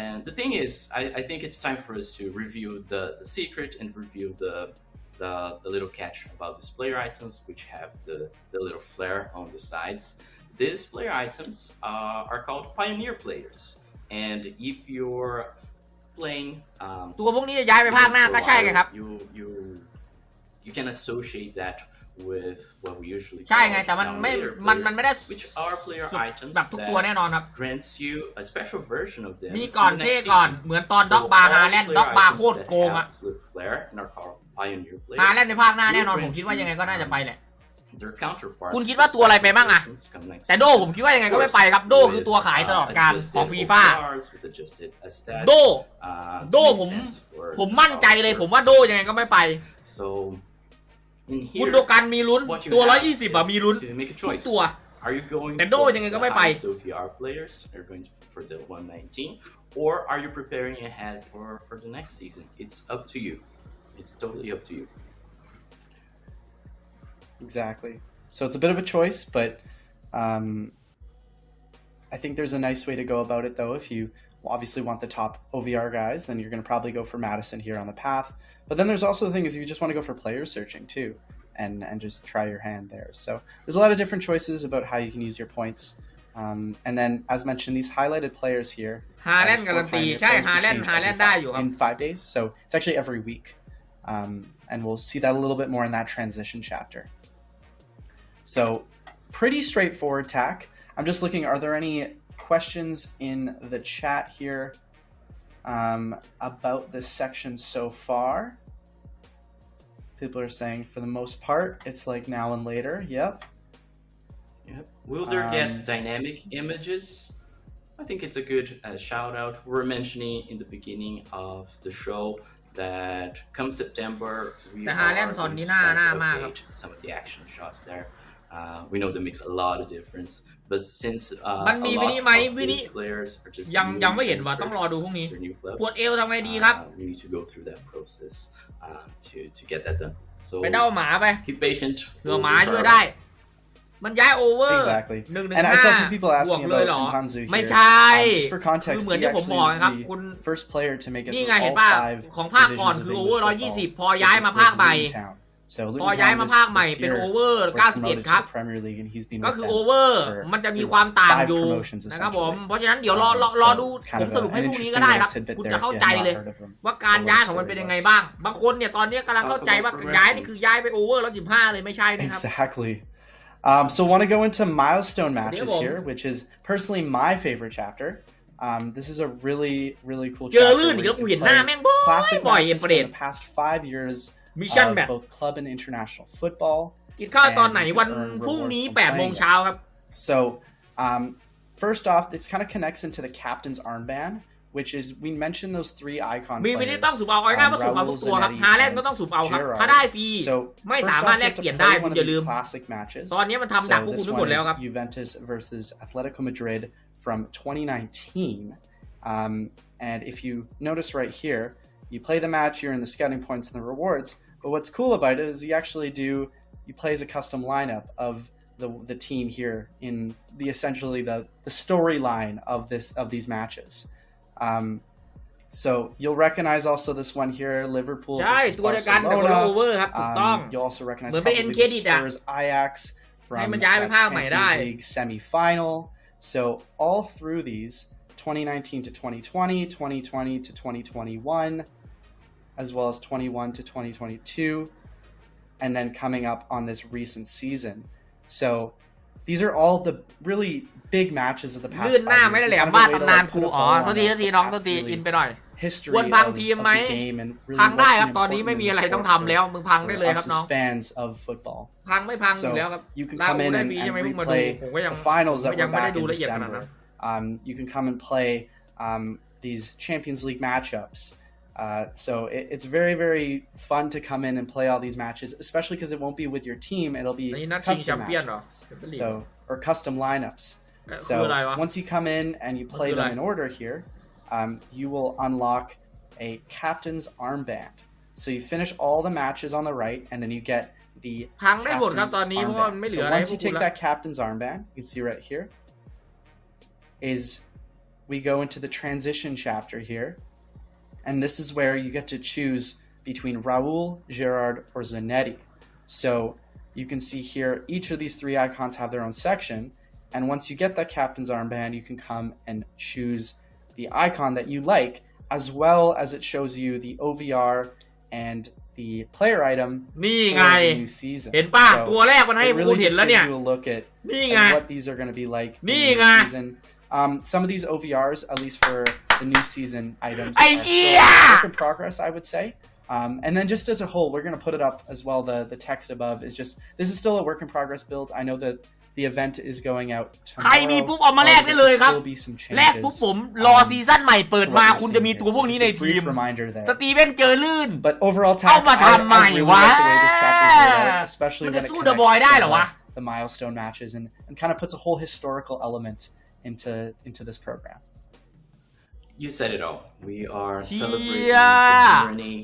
And the thing is, I think it's time for us to review the secret and review the little catch about these player items, which have the little flare on the sides. These player items are called pioneer players, and if you're playing ตัวพวกนี้จะย้ายไปภาคหน้าก็ใช่ไงครับ you can associate that with what we usually ใช่ไงแต่มันไม่ มันไม่ได้ which are player items แบบทุกตัวแน่นอนครับ grants you a special version of them มีก่อนเท่ก่อนเหมือนตอนด็อกบาร์ฮาแลนด์ด็อกบาร์โคตรโกงอะฮาแลนด์ในภาคหน้าแน่นอนผมคิดว่ายังไงก็น่าจะไปแหละคุณคิดว่าตัวอะไรไปบ้างอะแต่โดผมคิดว่ายังไงก็ไม่ไปครับโดคือตัวขายตลอดการของฟีฟ่าโดผมมั่นใจเลยผมว่าโดยังไงก็ไม่ไปคุณโดกันมีลุ้นตัว120อะมีลุ้นทุกตัวแต่โดยังไงก็ไม่ไป for the 119 or are you preparing ahead for the next season? It's up to you. It's totally up to you. Exactly. So it's a bit of a choice, but I think there's a nice way to go about it, though. If you obviously want the top OVR guys, then you're going to probably go for Madison here on the path. But then there's also the thing is you just want to go for player searching too, and just try your hand there. So there's a lot of different choices about how you can use your points. And then, as mentioned, these highlighted players here. ฮาแลนด์การันตีใช่ฮาแลนด์ได้อยู่ครับ in 5 days. So it's actually every week. And we'll see that a little bit more in that transition chapter. So pretty straightforward tack. I'm just looking, are there any questions in the chat here about this section so far? People are saying for the most part, it's like now and later. Yep. Will there get dynamic images? I think it's a good shout out. We were mentioning in the beginning of the show that come September we are going to try to update some of the action shots there. We know that makes a lot of difference, but since a lot of these players are just ยังไม่เห็นว่าต้องรอดูพรุ่งนี้ปวดเอวทำไงดีครับ we need to go through that process to get that done. So ไปเด้าหมาไป be patient. เผื่อหมาช่วยได้มันย้ายโอเวอร์ Exactly. 1-1 And I saw some people บวก asking เลย about เหรอ Mpanzu here. ไม่ใช่ Just for context, คือเหมือน he ที่ผม actually บอก is ครับ the คุณ first player to make it นี่ through ไงเห็น all ป่ะ 5 ของภาคก่อน divisions of คือโอ English เวอร์ football. 120พอย้ายมาภาคใหม่ So พอย้าย Luton มา Town ภาคใหม่ this เป็น year โอเวอร์ was promoted 91 to ครับ the Premier League, and he's been ก็ with คือ them โอเวอร์ for มันจะมีความต่าง 5 อยู่ promotions นะครับผม essentially. เพราะฉะนั้นเดี๋ยวรอดูผมสรุปให้พรุ่งนี้ก็ได้ครับ คุณจะเข้าใจเลย ว่าการย้ายของมันเป็นยังไงบ้างบางคนเนี่ยตอนนี้กำลังเข้าใจว่าย้ายนี่คือย้ายไปโอเวอร์115เลยไม่ใช่นะครับ Exactly. So want to go into milestone matches here, which is personally my favorite chapter. This is a really cool เจอ chapter ลื่น where อีก you แล้วกู can เห็นหน้า play แม่ง classic บ่อย matches เอ็ม from เปรต the past 5 years Mission of แบบ both club and international football. กินข้าวตอนไหนวันพรุ่งนี้8 โมงเช้าครับ So first off, this kind of connects into the captain's armband, which is we mentioned those 3 icon มีวิ players. ธีต้องสุ่มเอาไว้ได้ว่าสุ่มเอาทุกตัวครับฮาแลนด์ก็ต้องสุ่มเอาครับถ้าได้ฟรีไม่สามารถแลกเปลี่ยนได้คุณอย่าลืมตอนนี้มันทำดักพวกคุณทั้งหมดแล้วครับ Juventus versus Atletico Madrid from 2019. And if you notice right here, you play the match, you're in the scouting points and the rewards. But what's cool about it is you play as a custom lineup of the team here in the essentially the storyline of these matches. So you'll recognize also this one here, Liverpool ใช่ versus ตัวเดียวกันแต่คนละโอเวอร์ครับถูกต้อง You'll also recognize เหมือนเป็น probably end the credit อะ Spurs Ajax ให้มัน from ย้ายไป that ภาคใหม่ได้ Champions League semi-final. So all through these 2019 to 2020, 2020 to 2021, as well as 21 to 2022, and then coming up on this recent season. So these are all the really big matches of the past ลื่น 5 หน้า years. ไม่ได้ It's แหลม kind of บ้า a way to ตำนาน like กู put a อ๋อ bow โทษ on ที the น้อง past โทษที really อินไปหน่อย history ควรพัง of ทีมไหม the game and really พังได้ what's ครับ been ตอนนี้ important ไม่ in มี the อะไรต้อง sport ทำแล้วมึงพังได้ for เลยค us รับน้อง as fans of football. พังไม่พังอยู่แล้วครับ You can ลา come กู in ได้ and, ฟรีใช่ไหม and เพิ่งมาดู replay ผมก็ยัง the finals that ยัง were ไม่ได้ back ดู in ละเอียดขนาดนั้น December. You can come and play these Champions League matchups. So it's very fun to come in and play all these matches, especially because it won't be with your team. It'll be นี่นัดชิงแช custom มเปี้ยนเหรอ matchups. So or custom lineups. คือ So อะไรวะ once you come in and you play them in order here, you will unlock a captain's armband. So you finish all the matches on the right, and then you get the พังได้หมดครับ captain's ตอนนี้เพราะว่ามัน armband. ไม่เหลือ So อะไรให้ once พว you กคุณ take แล้ว that captain's armband, you can see right here, is we go into the transition chapter here, and this is where you get to choose between Raul, Gerard, or Zanetti. So you can see here, each of these three icons have their own section, and once you get that captain's armband, you can come and choose the icon that you like, as well as it shows you the OVR and the player item นี่ for ไง the new season. เห็นป่ะ So ตัวแรกมันให้ it คุณ really เห็น just แล้วเนี่ย gives you a look at นี่ไง what these are going to be like in the นี่ new ไง season. Some of these OVRs, at least for the new season items, ไอ้ are เหี้ still ย work in progress, I would say. And then just as a whole, we're going to put it up as well. The text above is just, this is still a work in progress build. I know that the event is going out ใครมี tomorrow. ปุ๊บเอามาแลกได้เลยครับ There will be some แลกปุ๊บ changes. ผมรอซีซั่นใหม่เปิดมา คุณจะมีตัวพวกนี้ใน Just a ทีม brief reminder there. สตีเวนเจอลื่น But overall, เอา Tack, มาทำใหม่ I really วะ like the way this chapter is laid out, especially มัน when จะ it สู้เดอะบอย connects ได้ to เหรอวะ the milestone matches and kind of puts a whole historical element into this program. You said it all. We are celebrating Yeah. the journey,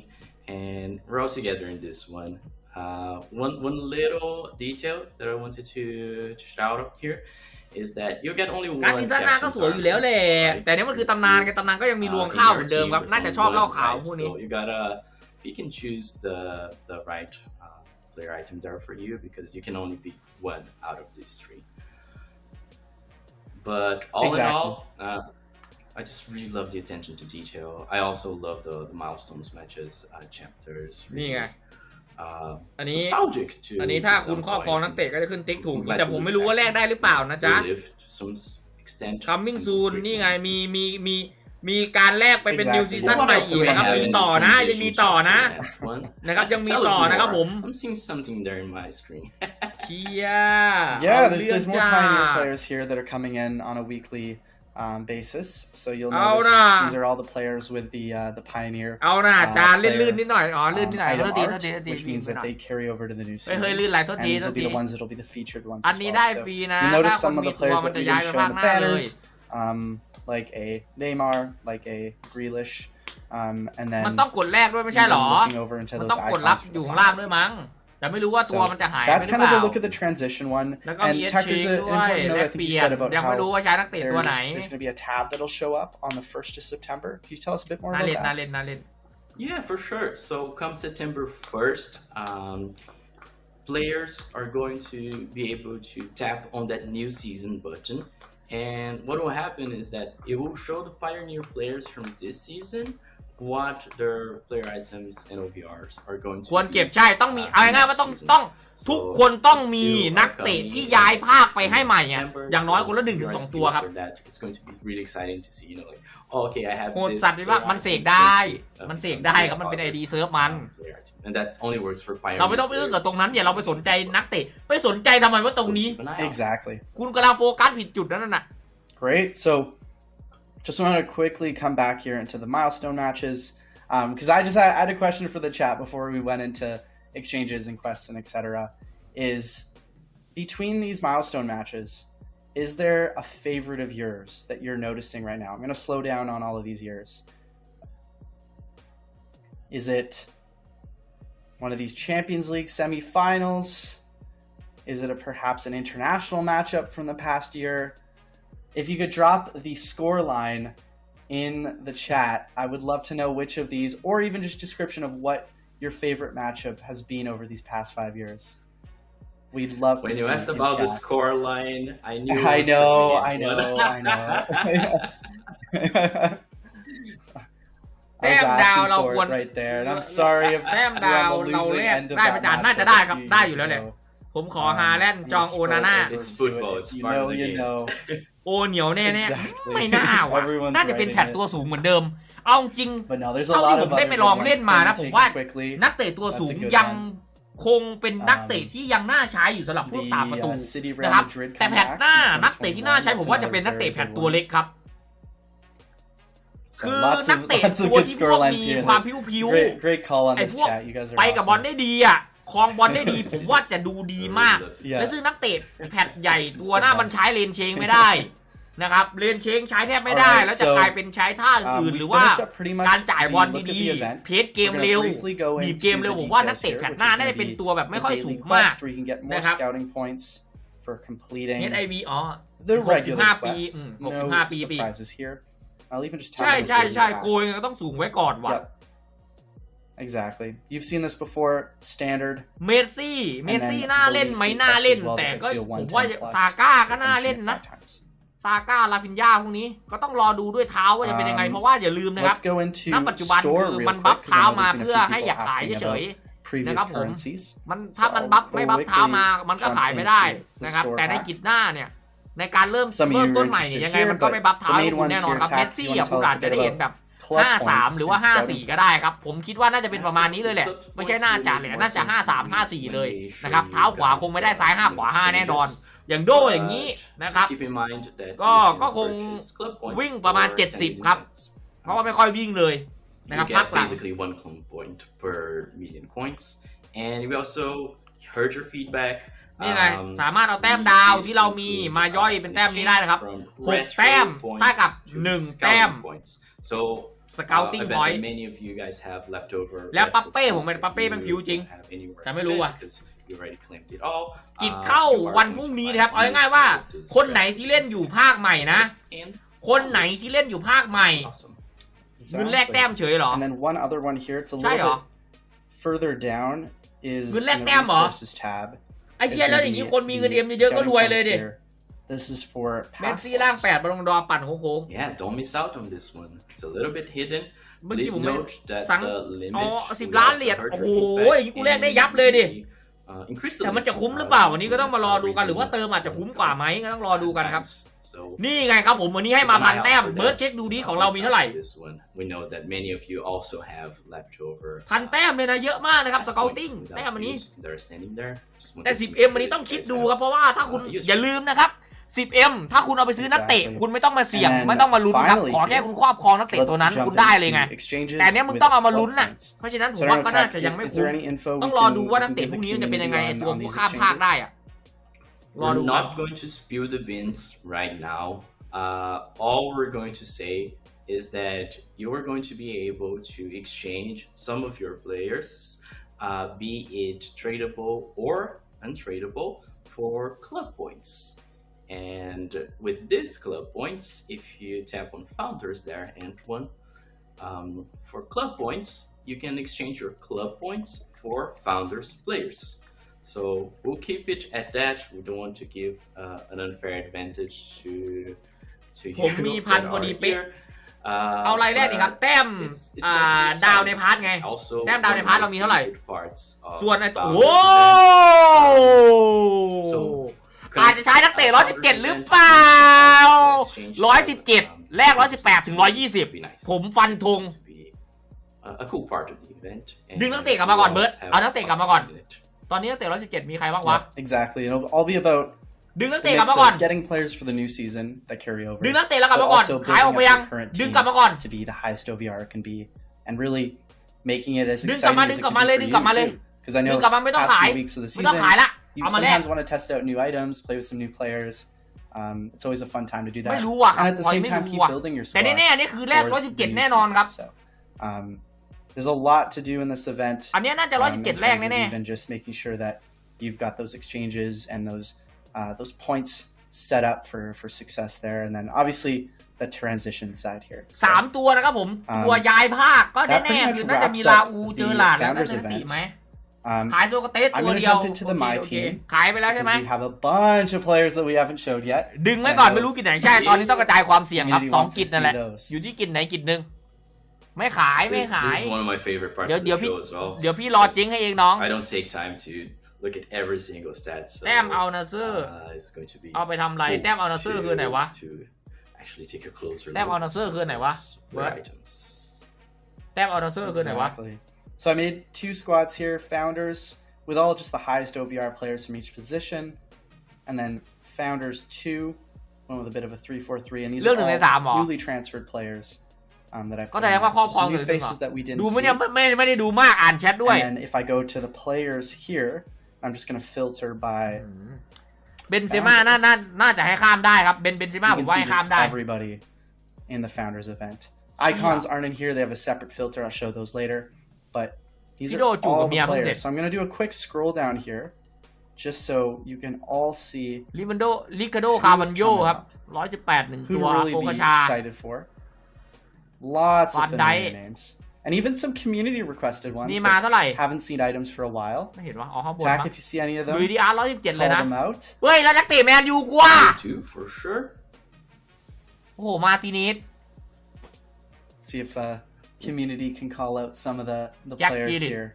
and we're all together in this one. One little detail that I wanted to shout out here is that you get only การ one ซีซั่นหน้าก็ captain's สวยอยู่แล้วแหละ armband, แต่นี่มันคือตำนานกันตำนานก็ยังมีรวง in ข้าว your เหมือนเดิม team. ครับ There's น่าจะ only ชอบ one เล่าข่าว type, พวกนี้ so you gotta pick and choose the right player item there for you because you can only pick one out of these three. But all Exactly. in all, I just really love the attention to detail. I also love the milestones matches, chapters. นี่ไง อันนี้ Nostalgic to อันนี้ถ้า to คุณ some ครอบครอง point. นักเตะก็จะขึ้นติ๊กถูก I'm glad แต่ to ผม look ไม่รู้ว่า back แลกได้หรือเปล่านะจ๊ะ relive to some extent Coming some soon great นี่ไง moments. มีการแลกไปเป็น New Exactly. Season What ใหม่ else อี do ก we นะครับ have ยังมี in ต่อนะ this ยังมีต่อนะ transition chapter, F1? นะครับยังมี Tell us ต่อนะครับ more. ผม I'm seeing something there in my screen. เชีย Yeah, เอาเรื่อง there's more จ้า Pioneer players here that are coming in on a weekly basis. So you'll Oh, notice nah. these are all the players with the Pioneer เอาน่ะจาน player, ลื่นๆนิดหน่อยอ๋อลื่นนิดหน่อย item โทษที art, โทษทีโทษที which means that they carry over to the new เฮ้ย season. เฮ้ยลื่นหลายโทษ And ที these โท will ษ be ที the ones that'll be the featured ones อัน as นี้ well. ได้ So ฟรีนะ you ถ้า notice คน some of มี the ตัว players มัน that จะ we ย้าย didn't ไป show ภา in ค the หน้าเลย banners, like a Neymar, like a Grealish, and then มันต้องกดแรกด้วยไม่ใช่หรอ even looking over into มัน those ต้องกดรับ icons for อยู่ the ข้างล่าง final. ด้วยมั้งแต่ไม่รู้ว่าตัวมันจะหายไป That's หรือ kind เป of ล่า the look at the transition one. แล้วก็มี And เอส Tech, เช there's ง an ด้วย important แล note ก I เป think ลี่ you ยน said about ยังไม่รู้ how ว่าใช้นักเตะตัวไหน there's going to be a tab that'll show up on the 1st of September. Can you tell us a bit more น่า about เล่น that? น่าเล่นน่าเล่น Yeah, for sure. So come September 1st, players are going to be able to tap on that new season button. And what will happen is that it will show the Pioneer players from this season what their player items and OVRs are going to ควร be เก็บใช่ต้องมีเอาง่ายๆว่าต้อง season. ทุกคนต้องมี Still นักเตะ upcoming ที่ย้ายภาคไปให้ใหม่อ่ะ September, อย่างน้อยคนละ so 1-2 ตัวครับ for that, it's going to be really exciting to see, like, oh, okay, I have โหด this สัตว์เลยว่า player มัน item, เสก it's ได้ going to be, มันเสกได้ครับ this มันเป็น other, ID เซิร์ฟมัน player item. And that only works for Pioneer เราไม่ต้องไปอึ้งกับตรงนั้นอย่าเราไปสนใจนักเตะไปสนใจทำไมว่าตรงนี้ Keep an eye out. Exactly. คุณกำลังโฟกัสผิดจุดนั่นน่ะ Great. So just want to quickly come back here into the milestone matches because I had a question for the chat before we went into exchanges and quests and etc. Is between these milestone matches, is there a favorite of yours that you're noticing right now? I'm going to slow down on all of these years. Is it one of these Champions League semifinals? Is it perhaps an international matchup from the past year? If you could drop the score line in the chat, I would love to know which of these, or even just description of what your favorite matchup has been over these past 5 years. We'd love to When see you asked in about the chat. score line, I knew. I it was know, gonna be I know, I know. I was แต้มดาว asking เรา for ควร it right there, and I'm sorry if แต้ม we're ดาว on the เรา losing แลก end of ได้ that ประจานน่าจะ matchup ได้ a ครับ few ได้อ years ยู่แล้วแหละ ago. ผมขอฮาแลนด์จองโอนาน่า It's football, it's You part of know, the you game. know. โอเหนียวแน่ Exactly. ไม่น่าว่ะ Everyone's น่าจะเป็น writing แผ่น it. ตัวสูงเหมือนเดิม เอาจริง But no, there's a เท่า lot ที่ผ of มได้ other ไป good ลอง ones เล่นมานะ to ผม take ว่า quickly. นักเตะตัวสูง That's a good ยัง one. คงเป็นนักเตะที่ยังน่าใช้อยู่สำหรับพวก The 3 ประตู City นะ Real ครับ Madrid แต่แผ่น comeback หน้า in นักเตะที่น่าใช้ 2021, ผมว่าจะเป็นนักเตะแผ่นตัวเล็กครับ So คือ lots นัก of เตะ lots of ตัว good ที่พ score วก lines มี here. ความพิ้ว Great call on ไอ้ this พวก chat. You guys are ไปกับบอล awesome. ได้ดีอ่ะคลองบอลได้ดี ผมว่าจะดูดีมาก Yeah. และซึ่งนักเตะแผ่นใหญ่ตัวหน้ามันใช้เลนเชงไม่ได้ นะครับเลนเชงใช้แทบไม่ได้แล้วจะกลายเป็นใช้ท่าอื่นๆหรือว่าการจ่ายบอลดีๆเพจเกมเร็วบีบเกมเร็วผมว่านักเตะแพทหน้าน่าจะเป็นตัวแบบไม่ค่อยสูงมากนะครับHIV อ๋อ65 ปี65 ปีใช่โกยก็ต้องสูงไว้ก่อนว่ะ Exactly. You've seen this before. Standard. เมสซี่น่าเล่นไหมน่าเล่นแต่ก็ผมว่าซาก้าก็น่าเล่นนะซาก้าลาฟินยาพวกนี้ก็ต้องรอดูด้วยเท้าว่าจะเป็นยังไงเพราะว่าอย่าลืมนะครับณปัจจุบันคือมันบัฟเท้ามาเพื่อให้อยากขายเฉยๆนะครับผมมันถ้ามันไม่บัฟเท้ามามันก็ขายไม่ได้นะครับแต่ในกิจหน้าเนี่ยในการเริ่มต้นใหม่เนี่ยยังไงมันก็ไม่บัฟเท้าให้คุณแน่นอนครับเมสซี่คุณอาจจะได้เห็นแบบ53หรือว่า54ก็ได้ครับผมคิดว่าน่าจะเป็นประมาณนี้เลยแหละไม่ใช่น่าจะเลยน่าจะ53 54เลยนะครับเท้าขวาคงไม่ได้ซ้าย5ขวา5แน่นอนอย่างโดอย่างนี้นะครับก็คงวิ่งประมาณ70ครับเพราะว่าไม่ค่อยวิ่งเลยนะครับพักหลัง basically 1 club point per million points and we also heard your feedback นี่ไงสามารถเอาแต้มดาวที่เรามีมาย่อยเป็นแต้มนี้ได้นะครับ6แต้มเท่ากับ1แต้มSo Scouting point แล้วปัปเป้ผมเป็นปัปเป้เป็นผิวจริงแต่ไม่รู้ว่ะกิจเข้าวันพรุ่งนี้นะครับเอาง่ายๆว่าคนไหนที่เล่นอยู่ภาคใหม่นะคนไหนที่เล่นอยู่ภาคใหม่เงินแลกแต้มเฉยเหรอ And then one other one here, it's a ใช่ little เหรอ bit further down is เงินแลก in แต้ the มเหรอ resources tab. ไอ้เหี้ยแล้วอย่างนี้คนมีเงินเอ็มเยอะๆก็รวยเลยดิ This is for เมสซี่ร่าง8บอลงดอปั่นโค้ง Yeah, don't miss out on this one. It's a little bit hidden. เมื่อกี้ผม Please note that สั่ง the อ๋อ limit 10 ล้านเหรียญโอ้โหอย่างนี้กูแลกได้ยับเลยดิ increase แต่มันจะคุ้มหรือเปล่าวันนี้ก็ต้องมารอดูกันหรือว่าเติมอาจจะคุ้มกว่าไหมก็ต้องรอดูกันครับนี่ไงครับผมวันนี้ให้มาพันแต้มเบิร์ดเช็คดูดีของเรามีเท่าไหร่พันแต้มเลยนะเยอะมากนะครับสเกลติ้งแต้มวันนี้แต่ 10M วันนี้ต้องคิดดูครับเพราะว่าถ้าคุณอย่าลืมนะครับ 10M ถ้าคุณเอาไปซื้อนักเตะคุณไม่ต้องมาเสี่ยงไม่ต้องมาลุ้นครับขอแค่คุณครอบครองนักเตะตัวนั้นคุณได้เลยไงแต่เนี้ยมึงต้องเอามาลุ้นน่ะเพราะฉะนั้นผมว่าก็น่าจะยังไม่คุ้มต้องรอดูว่านักเตะพวกนี้จะเป็นยังไงตัวผู้ข้ามภาคได้อะWe're not going to spill the beans right now. All we're going to say is that you are going to be able to exchange some of your players, be it tradable or untradable, for club points. And with these club points, if you tap on founders there, Antoine, for club points, you can exchange your club points for founders players.So we'll keep it at that. We don't want to give an unfair advantage to ผมมีพันพอดีเป๊ะเอารายแรกนี่ครับแต้มดาวในพาร์ทไงแต้มดาวในพาร์ทเรามีเท่าไหร่ส่วนโอ้อาจจะใช้นักเตะ117หรือเปล่า117แลก118ถึง120ผมฟันธงดึงนักเตะกลับมาก่อนเบิร์ดเอานักเตะกลับมาก่อนตอนนี้นักเตะ117มีใครบ้างวะ Exactly. It'll all be about ดึงนักเตะกลับมาก่อน getting players for the new season that carry over. ดึงนักเตะแล้วกลับมาก่อนขายออกไปยังดึงกลับมาก่อน to be the highest OVR it can be and really making it as ดึงกลับ exciting มา as ดึ it ง can กลับมาเลย be ดึง for กลับมาเลย you too. Because I ดึ know งกลับมาไม่ต้อง past ขาย few weeks of the ไม่ต้อง season ขายละ you เอามาแลก sometimes want to test out new items, play with some new players. It's always a fun time to do that. ไม่รู้ว่ะครับ And at the same time keep building your แต่ squad. แน่ๆนี่คือแลก117แน่นอนครับ So, there's a lot to do in this event. อันนี้น่าจะ117แรกแน่ even just making sure that you've got those exchanges and those points set up for success there, and then obviously the transition side here. 3ตัวนะครับผมตัวย้ายภาคก็แน่ๆคือน่าจะมีลาอูเจอหลาดแล้วก็เซนติไหมขายโซกเตสตัวเดียวขายไปแล้วใช่ไหม We have a bunch of players that we haven't showed yet. ดึงไว้ก่อนไม่รู้กิจไหนใช่ตอนนี้ต้องกระจายความเสี่ยงครับ2กิจนั่นแหละอยู่ที่กิจไหนกิจนึงไม่ขายไม่ขายเดี๋ยวพี่รอจิ้งให้เองน้อง I don't take time to look at every single stat. แต้มเอานาเซอร์เอาไปทำไรแต้มเอานาเซอร์คือไหนวะแต้มเอานาเซอร์คือไหนวะแต้มเอานาเซอร์คือไหนวะ So I made 2 squads here, founders with all just the highest OVR players from each position, and then founders 2, one with a bit of a 3-4-3, and these are all newly transferred players that I put in. So new faces that we didn't ดู see. ไม่ได้ดูมากอ่านแชทด้วย And then if I go to the players here, I'm just going to filter by เบนเซม่าน่าจะให้ข้ามได้ครับเบนเซม่า You ผม can ว่า see ให้ข้าม just ได้ everybody in the founders event. Icons aren't in here. They have a separate filter. I'll show those later. But these are Sido all the Mia players. Mungset. So I'm going to do a quick scroll down here just so you can all see ลิคาโดคาวันโยครับ118หนึ่ง who ตัว to really โอ be คาชา excited for. Lots of Van familiar Dijk. names. And even some community requested ones นี่มา that เท่าไหร่ haven't seen items for a while. ไม่เห็นว่าอ๋อข้างบน Tack, มั้ง if you see any of ลุย them, ดีอาร์117เลย call นะ them out. เฮ้ยแล้วนักเตะแมนยูกว่า Too, for sure. โอ้โหมาร์ติเนส See if community can call out some of the Jack players Grealish. here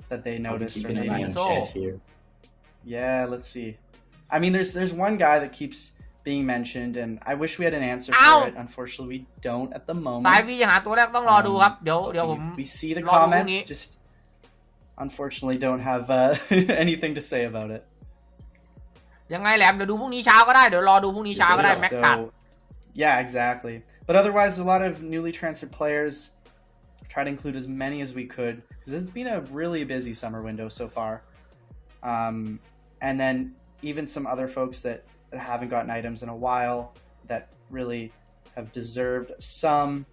that they I'll be noticed or keeping an eye on named. So- chat here. Yeah, let's see. I mean, there's one guy that keeps being mentioned, and I wish we had an answer Ow! for it. Unfortunately, we don't at the สาย moment. วียังหาตัวแรกต้องรอดูครับเดี๋ยว But ผม we see the รอดูพรุ่ง comments, นี้ just unfortunately don't have anything to say about it. ยังไงแหลมเดี๋ยวดูพรุ่งนี้เช้าก็ได้เดี๋ยวรอดูพรุ่งนี้เช้าก็ได้แม็กตัด So, yeah, exactly. But otherwise, a lot of newly transferred players. Try to include as many as we could because it's been a really busy summer window so far. And then even some other folks that haven't gotten items in a while that really have deserved some.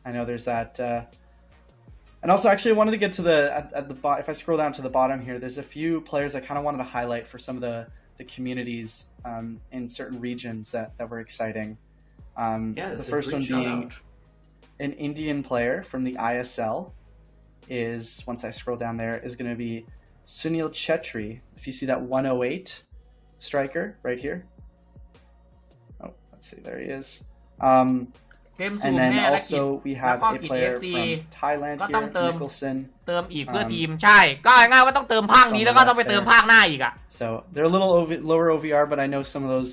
I know there's that. And also, actually, I wanted to get to at the bottom. If I scroll down to the bottom here, there's a few players I kind of wanted to highlight for some of the communities in certain regions that were exciting. Yeah, The that's first a one great shout being out. an Indian player from the ISL is, once I scroll down there, is going to be Sunil Chetri. If you see that 108 striker right here. Oh, let's see, there he is. เกมซู And ม then แน่และกิจ also we have Nakon a player KFC from Thailand ก็ต้อง here, เติม Nicholson. เติมอีกเพื่อทีมใช่ก็ง่ายๆว่าต้องเติมภาคนี้แล้วก็ต้องไปเติมภาคหน้าอีกอ่ะ So they're a little lower OVR, but I know some of those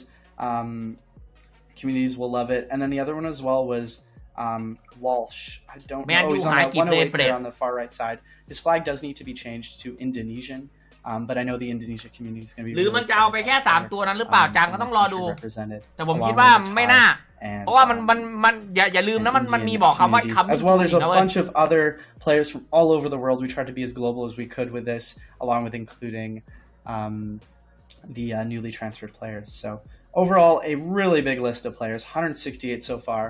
communities will love it. And then the other one as well was Walsh. I don't Man, know. you He's on high that keep 108 play there on the far right side. His flag does need to be changed to Indonesian, but I know the Indonesia community is going to be. หรือ really มันจะเอาไป excited แค่ about 3 ตัวนั้นหรือเปล่าจังก็ต้องรอดู country represented แต่ผม along คิดว่า with the ไม่น่า Thai and, เพราะว่ามันอย่าลืมนะมัน Indian มีบอกคำว่า communities. คำ As well, there's a นะเว้ย bunch of other players from all over the world. We tried to be as global as we could with this, along with including the newly transferred players. So overall, a really big list of players, 168 so far.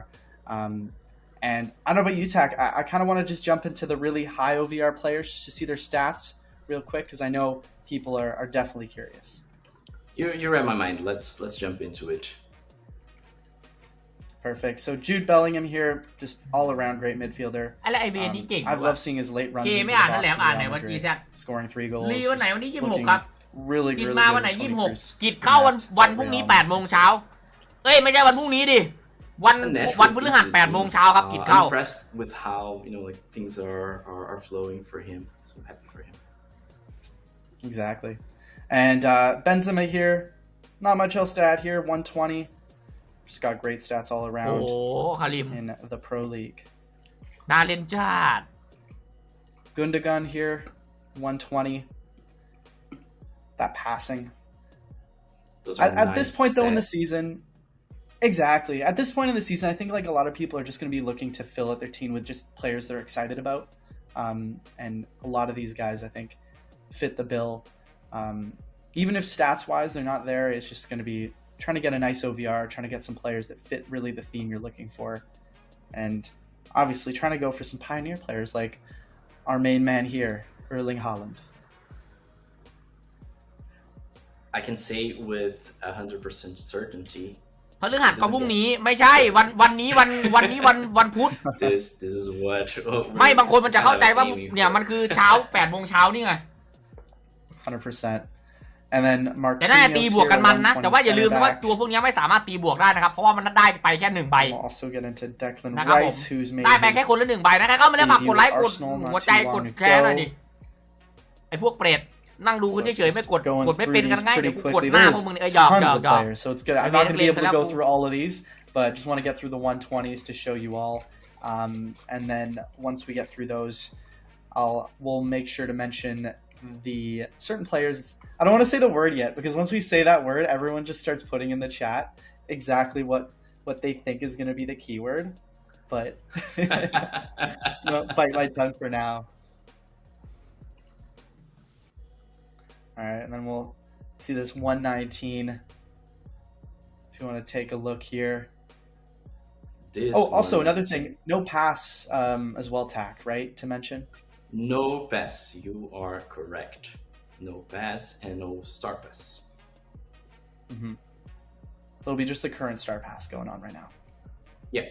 And I don't know about you, Tack. I kind of want to just jump into the really high OVR players just to see their stats real quick because I know people are definitely curious. You read my mind. Let's jump into it. Perfect. So Jude Bellingham here, just all around great midfielder. อะไรไอเบนนี่เก่ง I've ว่ะ loved seeing his late runs เก into ม the ไม่อ่านนั่น box แหลม with อ่านไหน Real วันกี Madrid, แซด scoring 3 goals. ลีวันไหนวันที่ Just looking 26ครับ really, กิน really มา good วันไหน in 26 23s. กิจเข้าวันพรุ่งนี้8 โมงเช้าเอ้ยไม่ใช่วันพรุ่งนี้ดิวัน And naturally วันพฤหัส speaking, 8 โมงเช้าครับกิจเข้า I'm impressed with how like things are flowing for him. So I'm happy for him. Exactly. And Benzema here, not much else to add here, 120. Just got great stats all โอ้ around คาริม in the Pro League. นาเลนชาติ Gundogan here, 120. That passing. Those are At this nice point, though, in the stats. season, exactly. At this point in the season, I think like a lot of people are just going to be looking to fill out their team with just players they're excited about. And a lot of these guys, I think, fit the bill. Even if stats-wise they're not there, it's just going to be trying to get a nice OVR, trying to get some players that fit really the theme you're looking for. And obviously trying to go for some pioneer players like our main man here, Erling Haaland. I can say with 100% certainty พฤหัสก็พรุ่งนี้ไม่ใช่วันนี้วันพุธ this is what ไม่บางคนมันจะเข้าใจว่าเนี่ยมันคือเช้า8 โมงเช้านี่ไง 100%. And then แต่น่าจะตี Marquinhos บวก here, กันมันนะ 120 แต่ว่าอย่าลืมนะว่า center ตัวพวกนี้ไม่สามารถตีบวกได้นะครับเพราะว่ามันได้ไปแค่1 ใบ We'll also get into Declan นะครับผม Rice, who's made ได้ไปแค่ his คนละ1 ใบนะใครเข้ามาแล้วฝากกดไลค์กด Arsenal not หัวใจ too long กดแชร์หน่อยดิ ago. ไอพวกเปรตนั่งดูกันเฉยๆไม่กด Going กดไม่เป็น through กัน these ง่าย pretty เดี๋ยวกูกด quickly. หน้า There's พวกมึงเนี่ยหยอก tons หย of อกหยอก players, so it's good. I'm not going to be able to go through all of these, but I just want to get through the 120s to show you all. And then once we get through those, we'll make sure to mention the certain players. I don't want to say the word yet because once we say that word, everyone just starts putting in the chat exactly what they think is going to be the keyword. But bite my tongue for now. All right, and then we'll See this 119. If you want to take a look here. Also another thing, no pass as well, Tack, right? To mention. No pass. You are correct. No pass and no star pass. It'll be just the current star pass going on right now. Yep.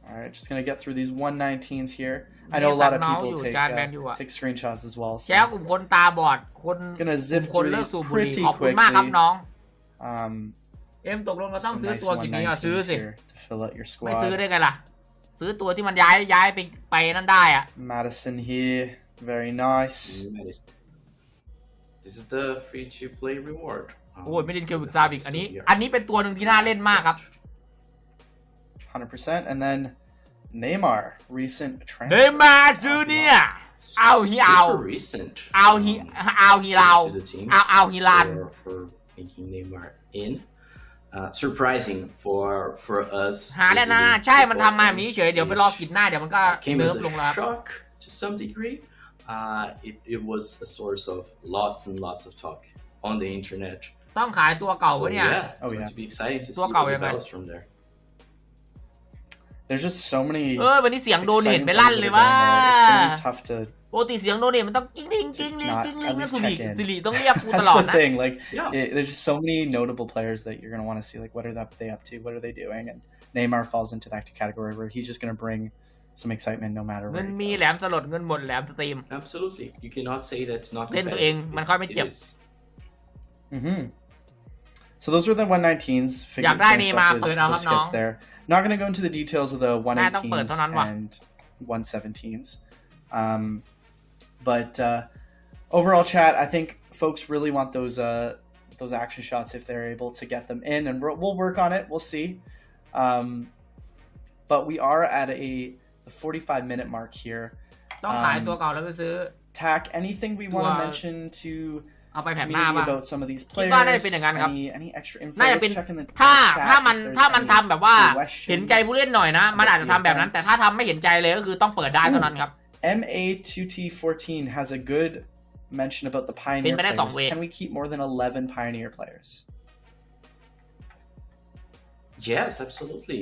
All right, just gonna get through these 119s here. I know a lot of people take screenshots as well. แชร์กลุ่มคนตาบอดคน Gonna zip คน through เลิก these สูบบุหรี่ pretty ขอบคุณมากครับ quickly. น้อง Um, เอ็มตกลงเราต้อง some ซื้อ nice ตัวกี่นี้อ่ะซื้อ 119s สิ here to fill out your ไม่ซื้อ squad. ได้ไงล่ะซื้อตัวที่มันย้ายไปนั่นได้อ่ะ Madison here, very nice. This is the free to play reward. โอ้ยไม่เล่นเคียวบิกซาบิกอันนี้เป็นตัวหนึ่งที่น่าเล่นมากครับ 100%. And then Neymar, recent เด transfer. มาจูเนียเอาฮีเอา Super recent. เอาฮีเรา To the team เอาฮีลาน for making Neymar in. Surprising for us. หาแล้วนะใช่มันทำมาแบบนี้เฉยเดี๋ยวไปรอกินหน้าเดี๋ยวมันก็ Came เนิร์ as ฟลงแล้ว a shock to some degree. It was a source of lots and lots of talk on the internet. ต้องขายตัวเก่า So ปะเนี่ย yeah, it's going to be exciting to see Tua what ก่ายังไง develops from there. There's just so many วันนี้เสียงโดเนท exciting ไป things ลั่น that เลย are ว่า going there. It's gonna be tough to. ปกติเสียงโดเนทมันต้องกิ้งลิงกิ้งลิง Not กิ้งลิง at นะ least สุริ check in. สิริต้องเรียกกูตลอด That's นะ the thing. Like, Yeah. there's just so many notable players that you're gonna want to see. Like, what are they up to? What are they doing? And Neymar falls into that category where he's just gonna bring some excitement no matter เงิ where น he มี goes. แหลมสลดเงินหมดแหลมสตรีม Absolutely, you cannot say that it's not เล่นตัวเอง competitive. มันค่อยไม่ It เจ็บ is. So those were the 119s. Figured อยากได้ finished นี่ off มา the เปิดเอาครับน้อง skits there. Not gonna go into the details of the น่าต้องเปิด 118s เท่านั้นว่ะ and 117s. But overall, chat, I think folks really want those action shots if they're able to get them in, and we'll work on it. We'll see. But we are at the 45-minute mark here. ต้องขายตัวเก่าแล้วไปซื้อ Tack, anything we want to mention to เอาไปแผ่นหน้า community ป่ะ about some of these คิด players? ว่าน่าจะเป็นอย่างนั้นครับ Any extra info? น่าจะเป็น Let's check in the ถ้า chat ถ้า if มัน there's ถ้ามัน any ทำแบบว่า questions เห็นใจผู้เล่นหน่อยนะมันอาจจะทำแบบนั้น แต่ถ้าทำไม่เห็นใจเลยก็คือต้องเปิดได้เท่านั้นครับ MA2T14 has a good mention about the Pioneer เป็นไปได้สอง players. เวท Can we keep more than 11 Pioneer players? Yes, absolutely.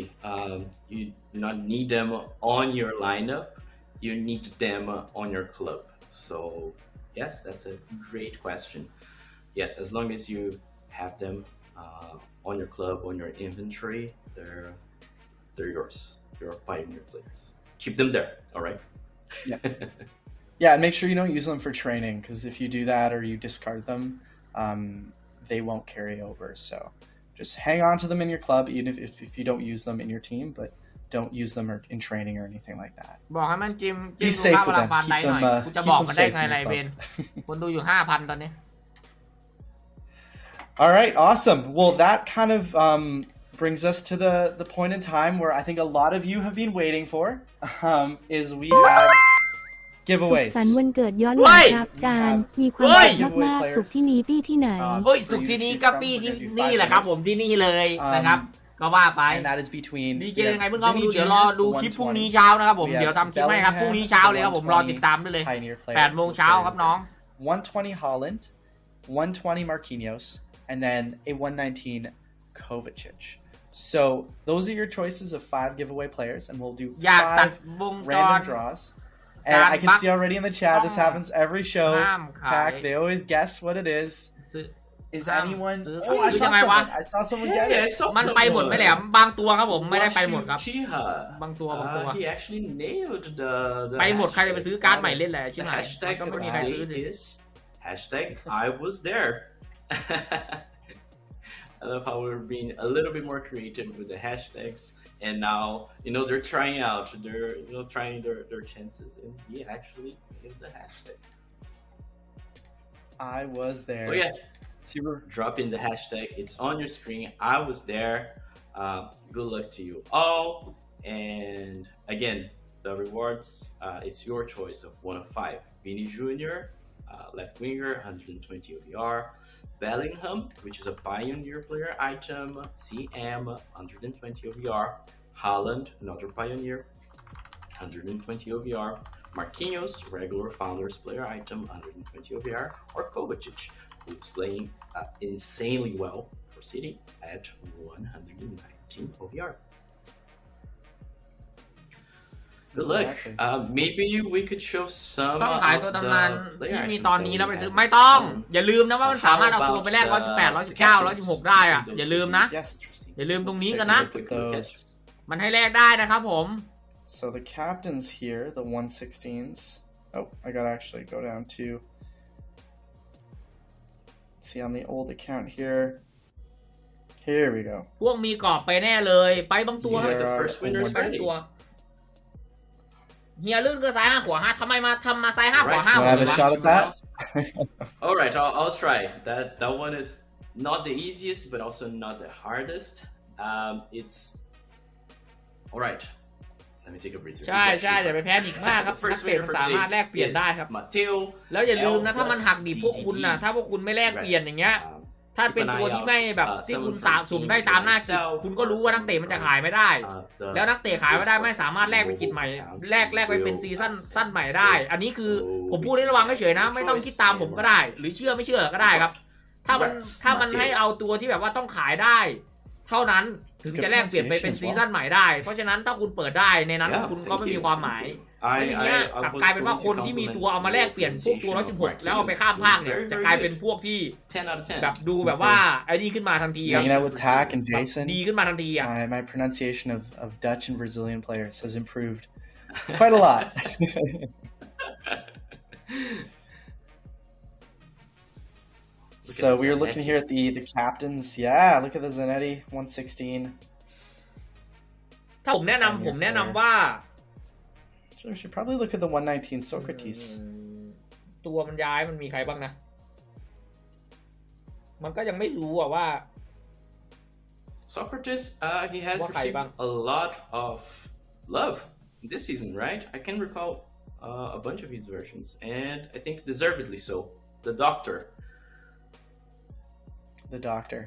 You do not need them on your lineup. You need them on your club. So yes, that's a great question. Yes, as long as you have them on your club, on your inventory, they're yours. You're Pioneer players. Keep them there. All right. Yeah, and make sure you don't use them for training, because if you do that or you discard them, they won't carry over. So just hang on to them in your club, even if you don't use them in your team, but don't use them in training or anything like that. บอกให้มันจิ้ม Be ดู safe ค่าพ with ลัง them. ฟันได้ Keep หน่อย them, กูจะ keep บอก them มันได้ safe ไง in ไร your เบน club. คนดูอยู่ 5,000 ตอนนี้ All right, awesome. Well, that kind of brings us to the point in time where I think a lot of you have been waiting for, is we have สุข giveaways. สันต์วันเกิดย้อนหลังครับจานมีความสุขมากๆสุขที่นี้ปี้ที่ไหน เฮ้ยสุกที่นี้ก็ปี้ที่นี่แหละครับผมที่นี่เลยนะครับ ก็ว่าไป And that is between ดีเจยังไงเพิ่งเข้ามาดูเดี๋ยวรอดูคลิปพรุ่งนี้เช้านะครับผมเดี๋ยวทำคลิปให้ครับพรุ่งนี้เช้าเลยครับผมรอติดตามได้เลย Pioneer player 8 โมงเช้าครับน้อง 120 Holland, 120 Marquinhos, and then a 119 Kovacic. So those are your choices of 5 giveaway players, and we'll do อยากตัด 5 วงจร random draws. And I can see already in the chat, this happens every show. ห้ามขาย Tack, they always guess what it is. ซื้อ Is ห้าม anyone? ซื้อ Oh, I ซื้อ saw ยังไงวะ someone. I saw someone get Yeah, I it. saw มันไปหมดไม่แหลม บางตัวครับผมไม่ได้ไปหมดครับ Chiha. บางตัว He actually nailed the ไปหมดใครจะไปซื้อการ์ดใหม่เล่นแหละใช่ The ไหม hashtag ก็ for ไม่มีใครซื้อ today สิ is hashtag I was there. I love how we're being a little bit more creative with the hashtags, and now they're trying out, they're trying their chances, and he actually nailed the hashtag. I was there. So yeah, drop in the hashtag. It's on your screen. I was there. Good luck to you all, and again, the rewards. It's your choice of 1 of 5. Vini Jr., left winger, 120 OVR. Bellingham, which is a Pioneer player item, CM, 120 OVR. Holland, another Pioneer, 120 OVR. Marquinhos, regular founders player item, 120 OVR, or Kovacic, who's playing insanely well for City at 119 OVR. Good luck. Maybe we could show some ต้องขายตัว of ตำนาน the ที่ player มี items ตอน that นี้ we แล้วไปซื้อ have. ไม่ต้อง อย่าลืมนะว่ามันสามารถเอาตัวไปแลก118 119 116ได้อะอย่าลืมนะ Yes. อย่าลืมตรงนี้ Let's กัน take a นะ look at those. มันให้แลกได้นะครับผม So the captains here, the 116s. Oh, I gotta actually go down to see on the old account here. Here we go. พวกมีกรอบไปแน่เลยไปบางตัว These are the first winners ไปทุก ready. ตัวเฮียลื่นก็ซ้าย5 ขวา 5ทำไมมาทำมาซ้าย5 ขวา 5 Wanna have a shot at that? All right, I'll try. That one is not the easiest, but also not the hardest. It's all right. Let me take a breather. ใช่ใช่อย่าไปแพนิคมากครับนัก First เตะ winner มัน for สามารถแลก today เปลี่ยน is ได้ครับ Matteo. แล้วอย่าลืมนะถ้ามันหักดิบพวกคุณนะถ้าพวกคุณไม่แลกเปลี่ยนอย่างเงี้ยถ้าเป็นตัวที่ไม่แบบที่คุณสุ่มได้ตามหน้ากิจคุณก็รู้ว่านักเตะมันจะขายไม่ได้ แล้วนักเตะขายไม่ได้ไม่สามารถแลกไปกิจใหม่แลกไปเป็นซีซั่นสั้นใหม่ได้ อันนี้คือผมพูดให้ระวังเฉยๆนะไม่ต้องคิดตามผมก็ได้ หรือเชื่อไม่เชื่อก็ได้ครับ ถ้ามันให้เอาตัวที่แบบว่าต้องขายได้ เท่านั้นถึงจะแลกเปลี่ยนไปเป็นซีซั่นใหม่ได้ เพราะฉะนั้นถ้าคุณเปิดได้ในนั้นคุณก็ไม่มีความหมายแล้วอย่างเงี้ยกลับกลายเป็นว่าคนที่มีตัวเอามาแลกเปลี่ยนพวกตัว116แล้วเอาไปข้ามภาคเนี่ยจะกลายเป็นพวกที่ 10 out of 10. แบบดูแบบว่าไอ้นี่ขึ้นมาทันทีครับ Hanging out with Tak and Jason. ดีขึ้นมาทันทีอ่ะ My pronunciation of Dutch and Brazilian players has improved quite a lot. So we were looking here at the captains. Yeah, look at the Zanetti 116. ถ้าผมแนะนำว่า So we should probably look at the 119 Socrates. ตัวมันย้ายมันมีใครบ้างนะ มันก็ยังไม่รู้อะว่า Socrates, he has What received bang? a lot of love this season, right? I can recall a bunch of his versions, and I think deservedly so. The Doctor. The Doctor.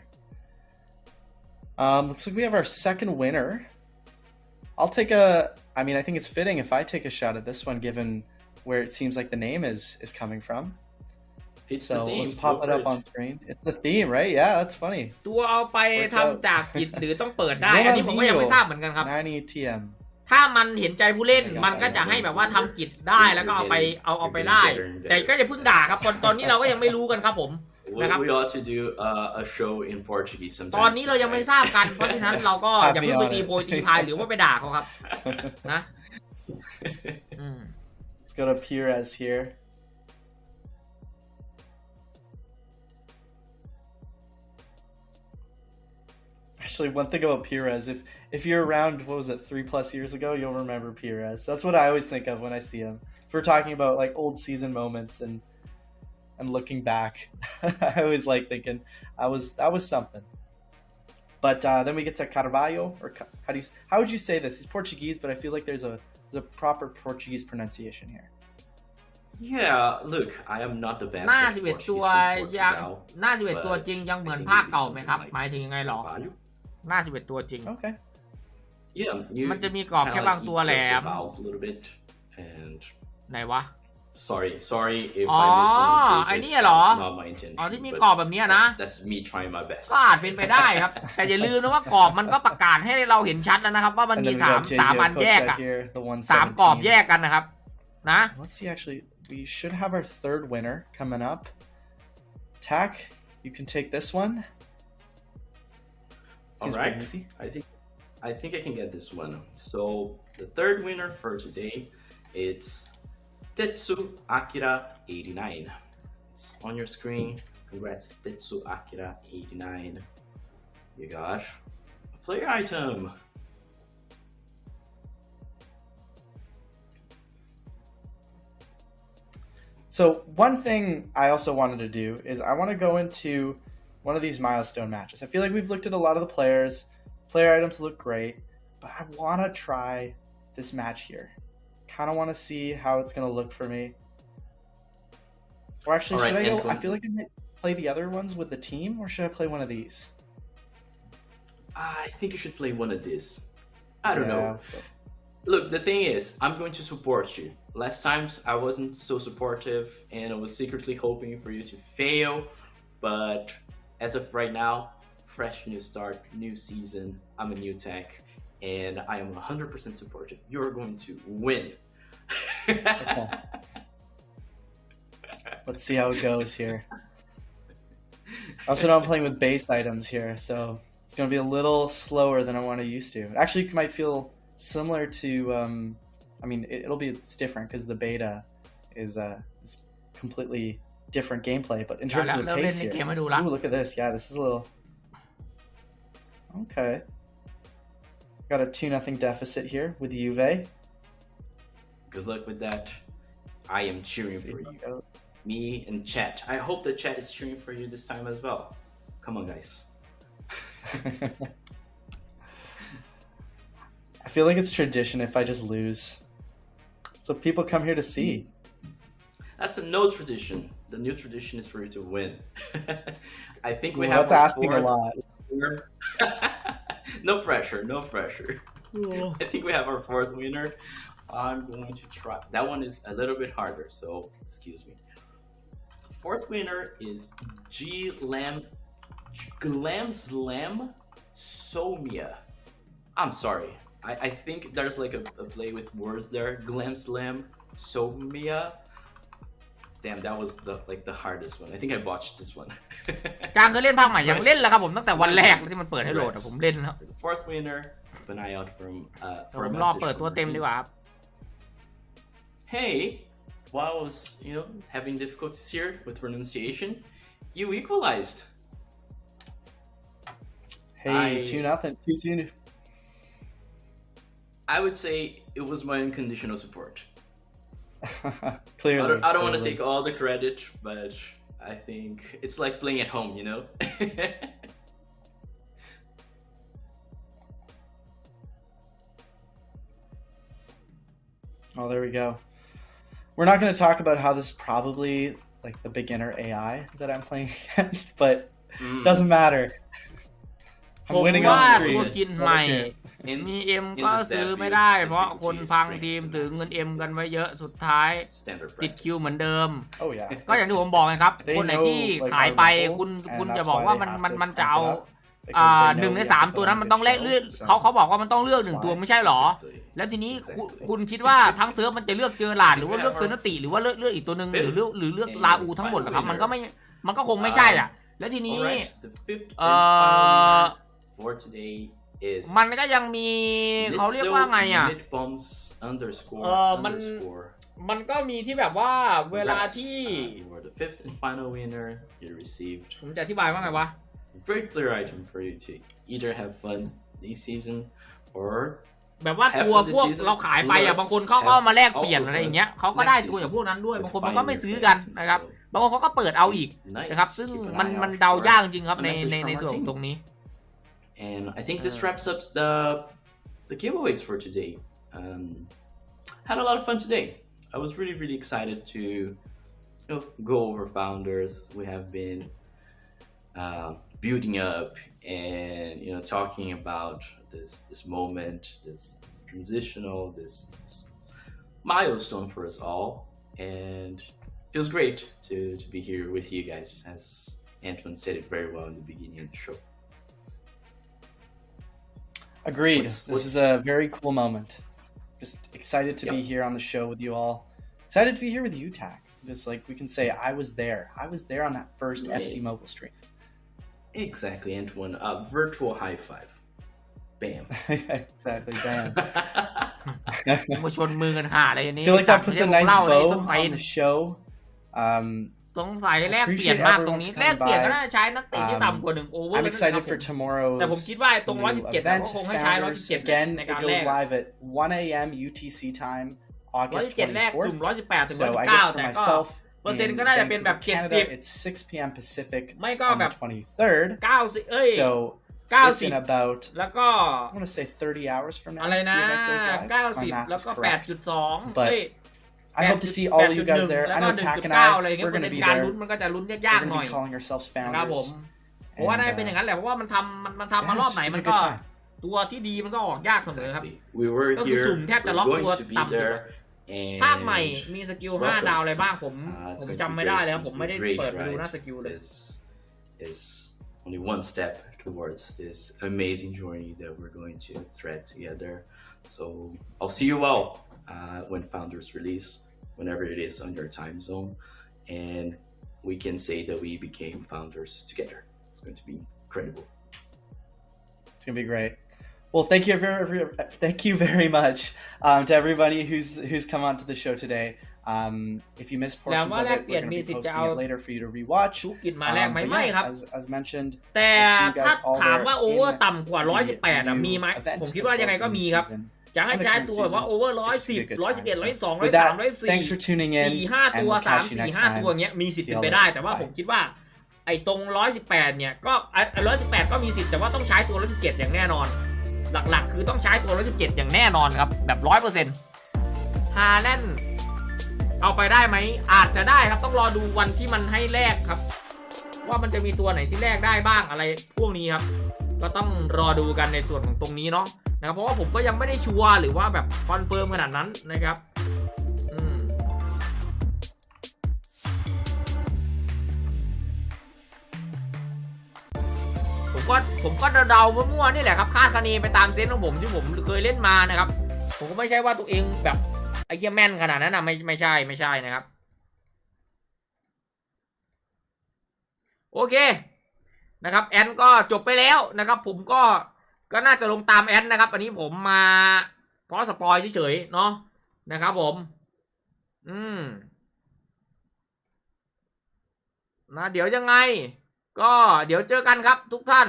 Looks like we have our second winner. I'll take I mean, I think it's fitting if I take a shot at this one, given where it seems like the name is coming from. It's So the theme. let's pop it up on screen. It's the theme, right? Yeah, that's funny. ตัวเอาไปทำจากกิจหรือต้องเปิดได้ อันนี้ผมก็ยังไม่ทราบเหมือนกันครับ 90 TM. ถ้ามันเห็นใจผู้เล่นมันก็จะให้แบบว่าทำกิจได้แล้วก็เอาไปได้ แต่ก็จะเพิ่งด่าครับตอนนี้เราก็ยังไม่รู้กันครับผม We ought to do a show in Portuguese ตอน sometime. นี้เรายังไม่ทราบกัน เพราะฉะนั้นเราก็อย่าเพิ่งไปตีโพยตีพายหรือว่าไปด่าเขาครับนะ Let's go to Pires here. Actually, one thing about Pires, if you're around, what was it, 3+ years ago, you'll remember Pires. That's what I always think of when I see him. If we're talking about like old season moments and looking back, I always like thinking that was something. But then we get to Carvalho, or how would you say this? He's Portuguese, but I feel like there's a proper Portuguese pronunciation here. Yeah, look, I am not the best หน้า at 11 Portuguese ตัว from ยัง Portugal, หน้า11ตัวจริงยังเหมือนภาคเก่าไหมครับ หมายถึงยังไงหรอ Carvalho. หน้า11ตัวจริง Okay. Yeah, you มันจะมีกรอบแค่บางตัวแหลม the vowels a little bit, and ไหนวะ sorry if อ๋อ I mispronounced ไอ้ it. นี่เหรอ That's not my intention. อ๋อที่มี but กรอบแบบนี้นะ that's me trying my best. ก็อาจเป็นไปได้ครับ แต่อย่าลืมนะว่ากรอบมันก็ประกาศให้เราเห็นชัดแล้วนะครับ ว่ามัน And มี then we got สาม JJ อันแยก Kotek อะ here, the 3 กรอบแย 117. กกันนะครับนะ Let's see, actually, we should have our third winner coming up. Tak, you can take this one. All Seems right. pretty easy. I think I can get this one. So the third winner for today, it's Tetsu Akira 89. It's on your screen. Congrats, Tetsu Akira 89. You got a player item. So one thing I also wanted to do is I want to go into one of these milestone matches. I feel like we've looked at a lot of the players. Player items look great, but I want to try this match here. Kind of want to see how it's going to look for me. Or actually, All should right, I go? Antoine. I feel like I might play the other ones with the team, or should I play one of these? I think you should play one of these. I don't Yeah, know. let's go. Look, the thing is, I'm going to support you. last times I wasn't so supportive and I was secretly hoping for you to fail, but as of right now, fresh new start, new season, I'm a new tech, and I am 100% supportive. You're going to win. Okay. Let's see how it goes here. Also, I'm playing with base items here, so it's going to be a little slower than I want to used to. Actually, it might feel similar to, I mean, it's different because the beta is completely different gameplay, but in terms of the pace here, ooh, look at this. Yeah, this is a little... Okay. Got a 2-0 deficit here with Juve. Good luck with that. I am cheering for you. Me and chat. I hope the chat is cheering for you this time as well. Come on, guys. I feel like it's tradition if I just lose. So people come here to see. That's a no tradition. The new tradition is for you to win. I think we have. That's asking a lot. No pressure, no pressure. I think we have our 4th winner. I'm going to try. That one is a little bit harder, so excuse me. 4th winner is Glamslam Somia. I'm sorry. I think there's like a play with words there. Glamslam Somia. Damn, that was the hardest one. I think I botched this one. การเคยเล่นภาคใหม่ยังเล่นแล้วครับผมตั้งแต่วันแรกที่มันเปิดให้โหลดผมเล่นแล้ว 4th winner. Keep an eye out from ผมรอเปิดตัวเต็มดีกว่าครับ Hey, while I was having difficulties here with pronunciation, you equalized. Hey, 2-0, 2-2. I would say it was my unconditional support. Clearly. I don't want to take all the credit, but I think it's like playing at home, Oh, there we go. We're not going to talk about how this is probably like the beginner AI that I'm playing against, but doesn't matter. I'm winning on the ตัวกิน screen. ใหม่มีเอ็มก็ซื้อไม่ได้เพราะคนพังทีมถือเงินเอ็มกันไว้เยอะสุดท้ายติดคิวเหมือนเดิม Oh yeah. ก็อย่างที่ผมบอกไงครับคนไหนที่ขายไปคุณจะบอกว่ามันจะเอา1 ใน 3ตัวนั้นมันต้องเลือกเขาบอกว่ามันต้องเลือก1ตัวไม่ใช่หรอแล้วทีนี้คุณคิดว่าทั้งเซิร์ฟมันจะเลือกเจอหลาดหรือว่าเลือกเซอร์นติหรือว่าเลือกอีกตัวหนึ่งหรือเลือกลาอูทั้งหมดเหรอครับมันก็คงไม่ใช่อ่ะแล้วทีนี้มันก็ยังมีเขาเรียกว่าไงอ่ะมันก็มีที่แบบว่าเวลาที่ผมจะอธิบายว่าไงวะ Great player item for you to either have fun this season or แบบว่าตัวพวกเราขายไปอ่ะบางคนเขาก็มาแลกเปลี่ยนอะไรอย่างเงี้ยเขาก็ได้ตัวอย่างพวกนั้นด้วยบางคนมันก็ไม่ซื้อกันนะครับบางคนเขาก็เปิดเอาอีกนะครับซึ่งมันเดายากจริงครับในส่วนตรงนี้ And I think this wraps up the giveaways for today. Had a lot of fun today. I was really excited to go over founders. We have been building up and talking about this moment, this transitional, this milestone for us all, and it feels great to be here with you guys, as Antoine said it very well in the beginning of the show. Agreed. This is a very cool moment. Just excited to be here on the show with you all. Excited to be here with you, Tak. Just like we can say, I was there. I was there on that first FC Mobile stream. Exactly, Antoine. Virtual high five. Bam. Exactly, bam. มาชนมือกันหาอะไรนี้ I feel like that puts a nice bow on the show. สงสัยแลกเปลี่ยนมากตรงนี้แลกเปลี่ยนก็น่าจะใช้นักเตะที่ต่ำกว่า1 โอเวอร์ I'm excited for tomorrow's แต่ผมคิดว่าตรง117ก็คงให้ใช้117 again. ใน It การแล goes ก live at 1 a.m. UTC time, August 117แลกสุ่ม 24th. 118 ถึง So I guess 119 for แต่ก็ myself, เปอร์เซ็นต์ก็น่าจะเป็นแบบ Canada, 70 it's 6 p.m. Pacific ไม่ก็ on แบ the บ 23rd. 90เอ้ย So it's in 90 about แล้วก็ I want to say 30 hours from now. อะไรนะ the event goes live. My 90 math แล้ว is ก็ correct. 8.2 But เอ้ย I hope to see all of you guys there. แล้ว I ก็ know Tak and 1.9 อะไร I, เงี้ย we're เปอร์ going เซ็น to ต์ be การ there. ลุ้นมันก็จะลุ้น We're ยาก going ๆ to หน่อย be calling ourselves นะครับผม founders. เพราะว่าได้เป็นอย่างนั้นแหละเพราะว่ามันทำมารอบไหนมันก็ตัวที่ดีมันก็ออกยากเสมอครับ We were ก็คือ here. สุ่มแทบจะ We're ล็อก going ตัว to be ต่ำสุด there. And ภาคใหม่มีสกิล5 ดาวอะไรบ้างผม it's ผม going to จำ be ไม่ได้ great. แล้ว It's ผม going ไม่ to ได้ be great, เปิดไปดู right? หน้าสกิลเลย This is only one step towards this amazing journey that we're going to thread together. So I'll see you all when Founders release, whenever it is on your time zone, and we can say that we became founders together. It's going to be incredible. It's gonna be great. Well, thank you very much to everybody who's come onto the show today. If you missed portions of it, we're gonna be posting it later for you to rewatch. ธุรกิจมาแรกไหม But ไม่ yeah, ครับ as mentioned, แต่ we'll see you ถ้า guys all ถาม there ว่าโอเวอร์ in ต่ำกว่า the 118อะมี new ไหม event ผมคิด as ว่า well ยังไง as ก็ the new มีครับ season. จะให้ On the ใช้ current ตัวแบบว่า season, โอเวอร์ this should be a good 110 time. 111 So 112 with that, 113 thanks for tuning in, 4-5 ตัว and we'll catch you next 3-4-5 ตัว time. เงี้ยมีสิทธิ์ See เป็น you ไปได้ later. แต่ว่า Bye. ผมคิดว่าไอ้ตรง118เนี่ยก็118ก็มีสิทธิ์แต่ว่าต้องใช้ตัว117อย่างแน่นอน หลักๆคือต้องใช้ตัว117อย่างแน่นอนครับแบบ 100% ฮาแลนด์เอาไปได้ไหมอาจจะได้ครับต้องรอดูวันที่มันให้แลกครับว่ามันจะมีตัวไหนที่แลกได้บ้างอะไรพวกนี้ครับก็ต้องรอดูกันในส่วนของตรงนี้เนาะนะครับเพราะว่าผมก็ยังไม่ได้ชัวร์หรือว่าแบบคอนเฟิร์มขนาดนั้นนะครับผมก็เดาๆมั่วๆนี่แหละครับคาดคะเนไปตามเซนส์ของผมที่ผมเคยเล่นมานะครับผมก็ไม่ใช่ว่าตัวเองแบบไอ้เหี้ยแม่นขนาดนั้นนะไม่ใช่นะครับโอเคนะครับแอนก็จบไปแล้วนะครับผมก็น่าจะลงตามแอนนะครับอันนี้ผมมาเพราะสปอยเฉยๆเนาะนะครับผมนะเดี๋ยวยังไงก็เดี๋ยวเจอกันครับทุกท่าน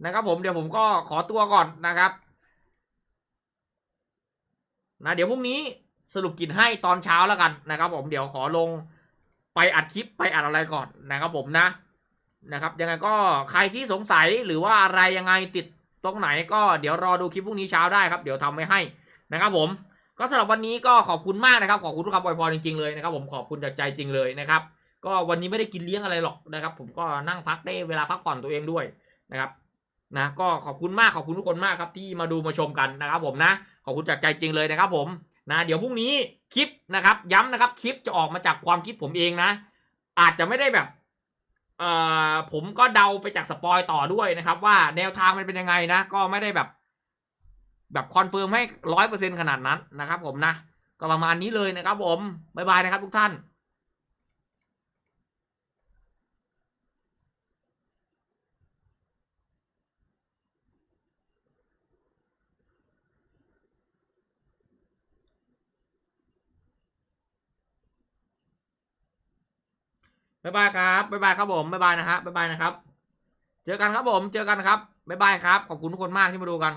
นะครับผมเดี๋ยวผมก็ขอตัวก่อนนะครับนะเดี๋ยวพรุ่งนี้สรุปกินให้ตอนเช้าแล้วกันนะครับผมเดี๋ยวขอลงไปอัดคลิปไปอัดอะไรก่อนนะครับผมนะครับยังไงก็ใครที่สงสัยหรือว่าอะไรยังไงติดตรงไหนก็เดี๋ยวรอดูคลิปพรุ่งนี้เช้าได้ครับเดี๋ยวทำไว้ให้นะครับผมก็สำหรับวันนี้ก็ขอบคุณมากนะครับขอบคุณทุกคำอวยพรจริงๆเลยนะครับผมขอบคุณจากใจจริงเลยนะครับก็วันนี้ไม่ได้กินเลี้ยงอะไรหรอกนะครับผมก็นั่งพักได้เวลาพักผ่อนตัวเองด้วยนะครับนะก็ขอบคุณมากขอบคุณทุกคนมากครับที่มาดูมาชมกันนะครับผมนะขอบคุณจากใจจริงเลยนะครับผมนะเดี๋ยวพรุ่งนี้คลิปนะครับย้ำนะครับคลิปจะออกมาจากความคิดผมเองนะอาจจะไม่ได้แบบผมก็เดาไปจากสปอยต่อด้วยนะครับว่าแนวทางมันเป็นยังไงนะก็ไม่ได้แบบคอนเฟิร์มให้ 100% ขนาดนั้นนะครับผมนะก็ประมาณนี้เลยนะครับผมบ๊ายบายนะครับทุกท่านบ๊ายบายครับบ๊ายบายครับผมบ๊ายบายนะครับบ๊ายบายนะครับเจอกันครับผมเจอกันครับบ๊ายบายครับขอบคุณทุกคนมากที่มาดูกัน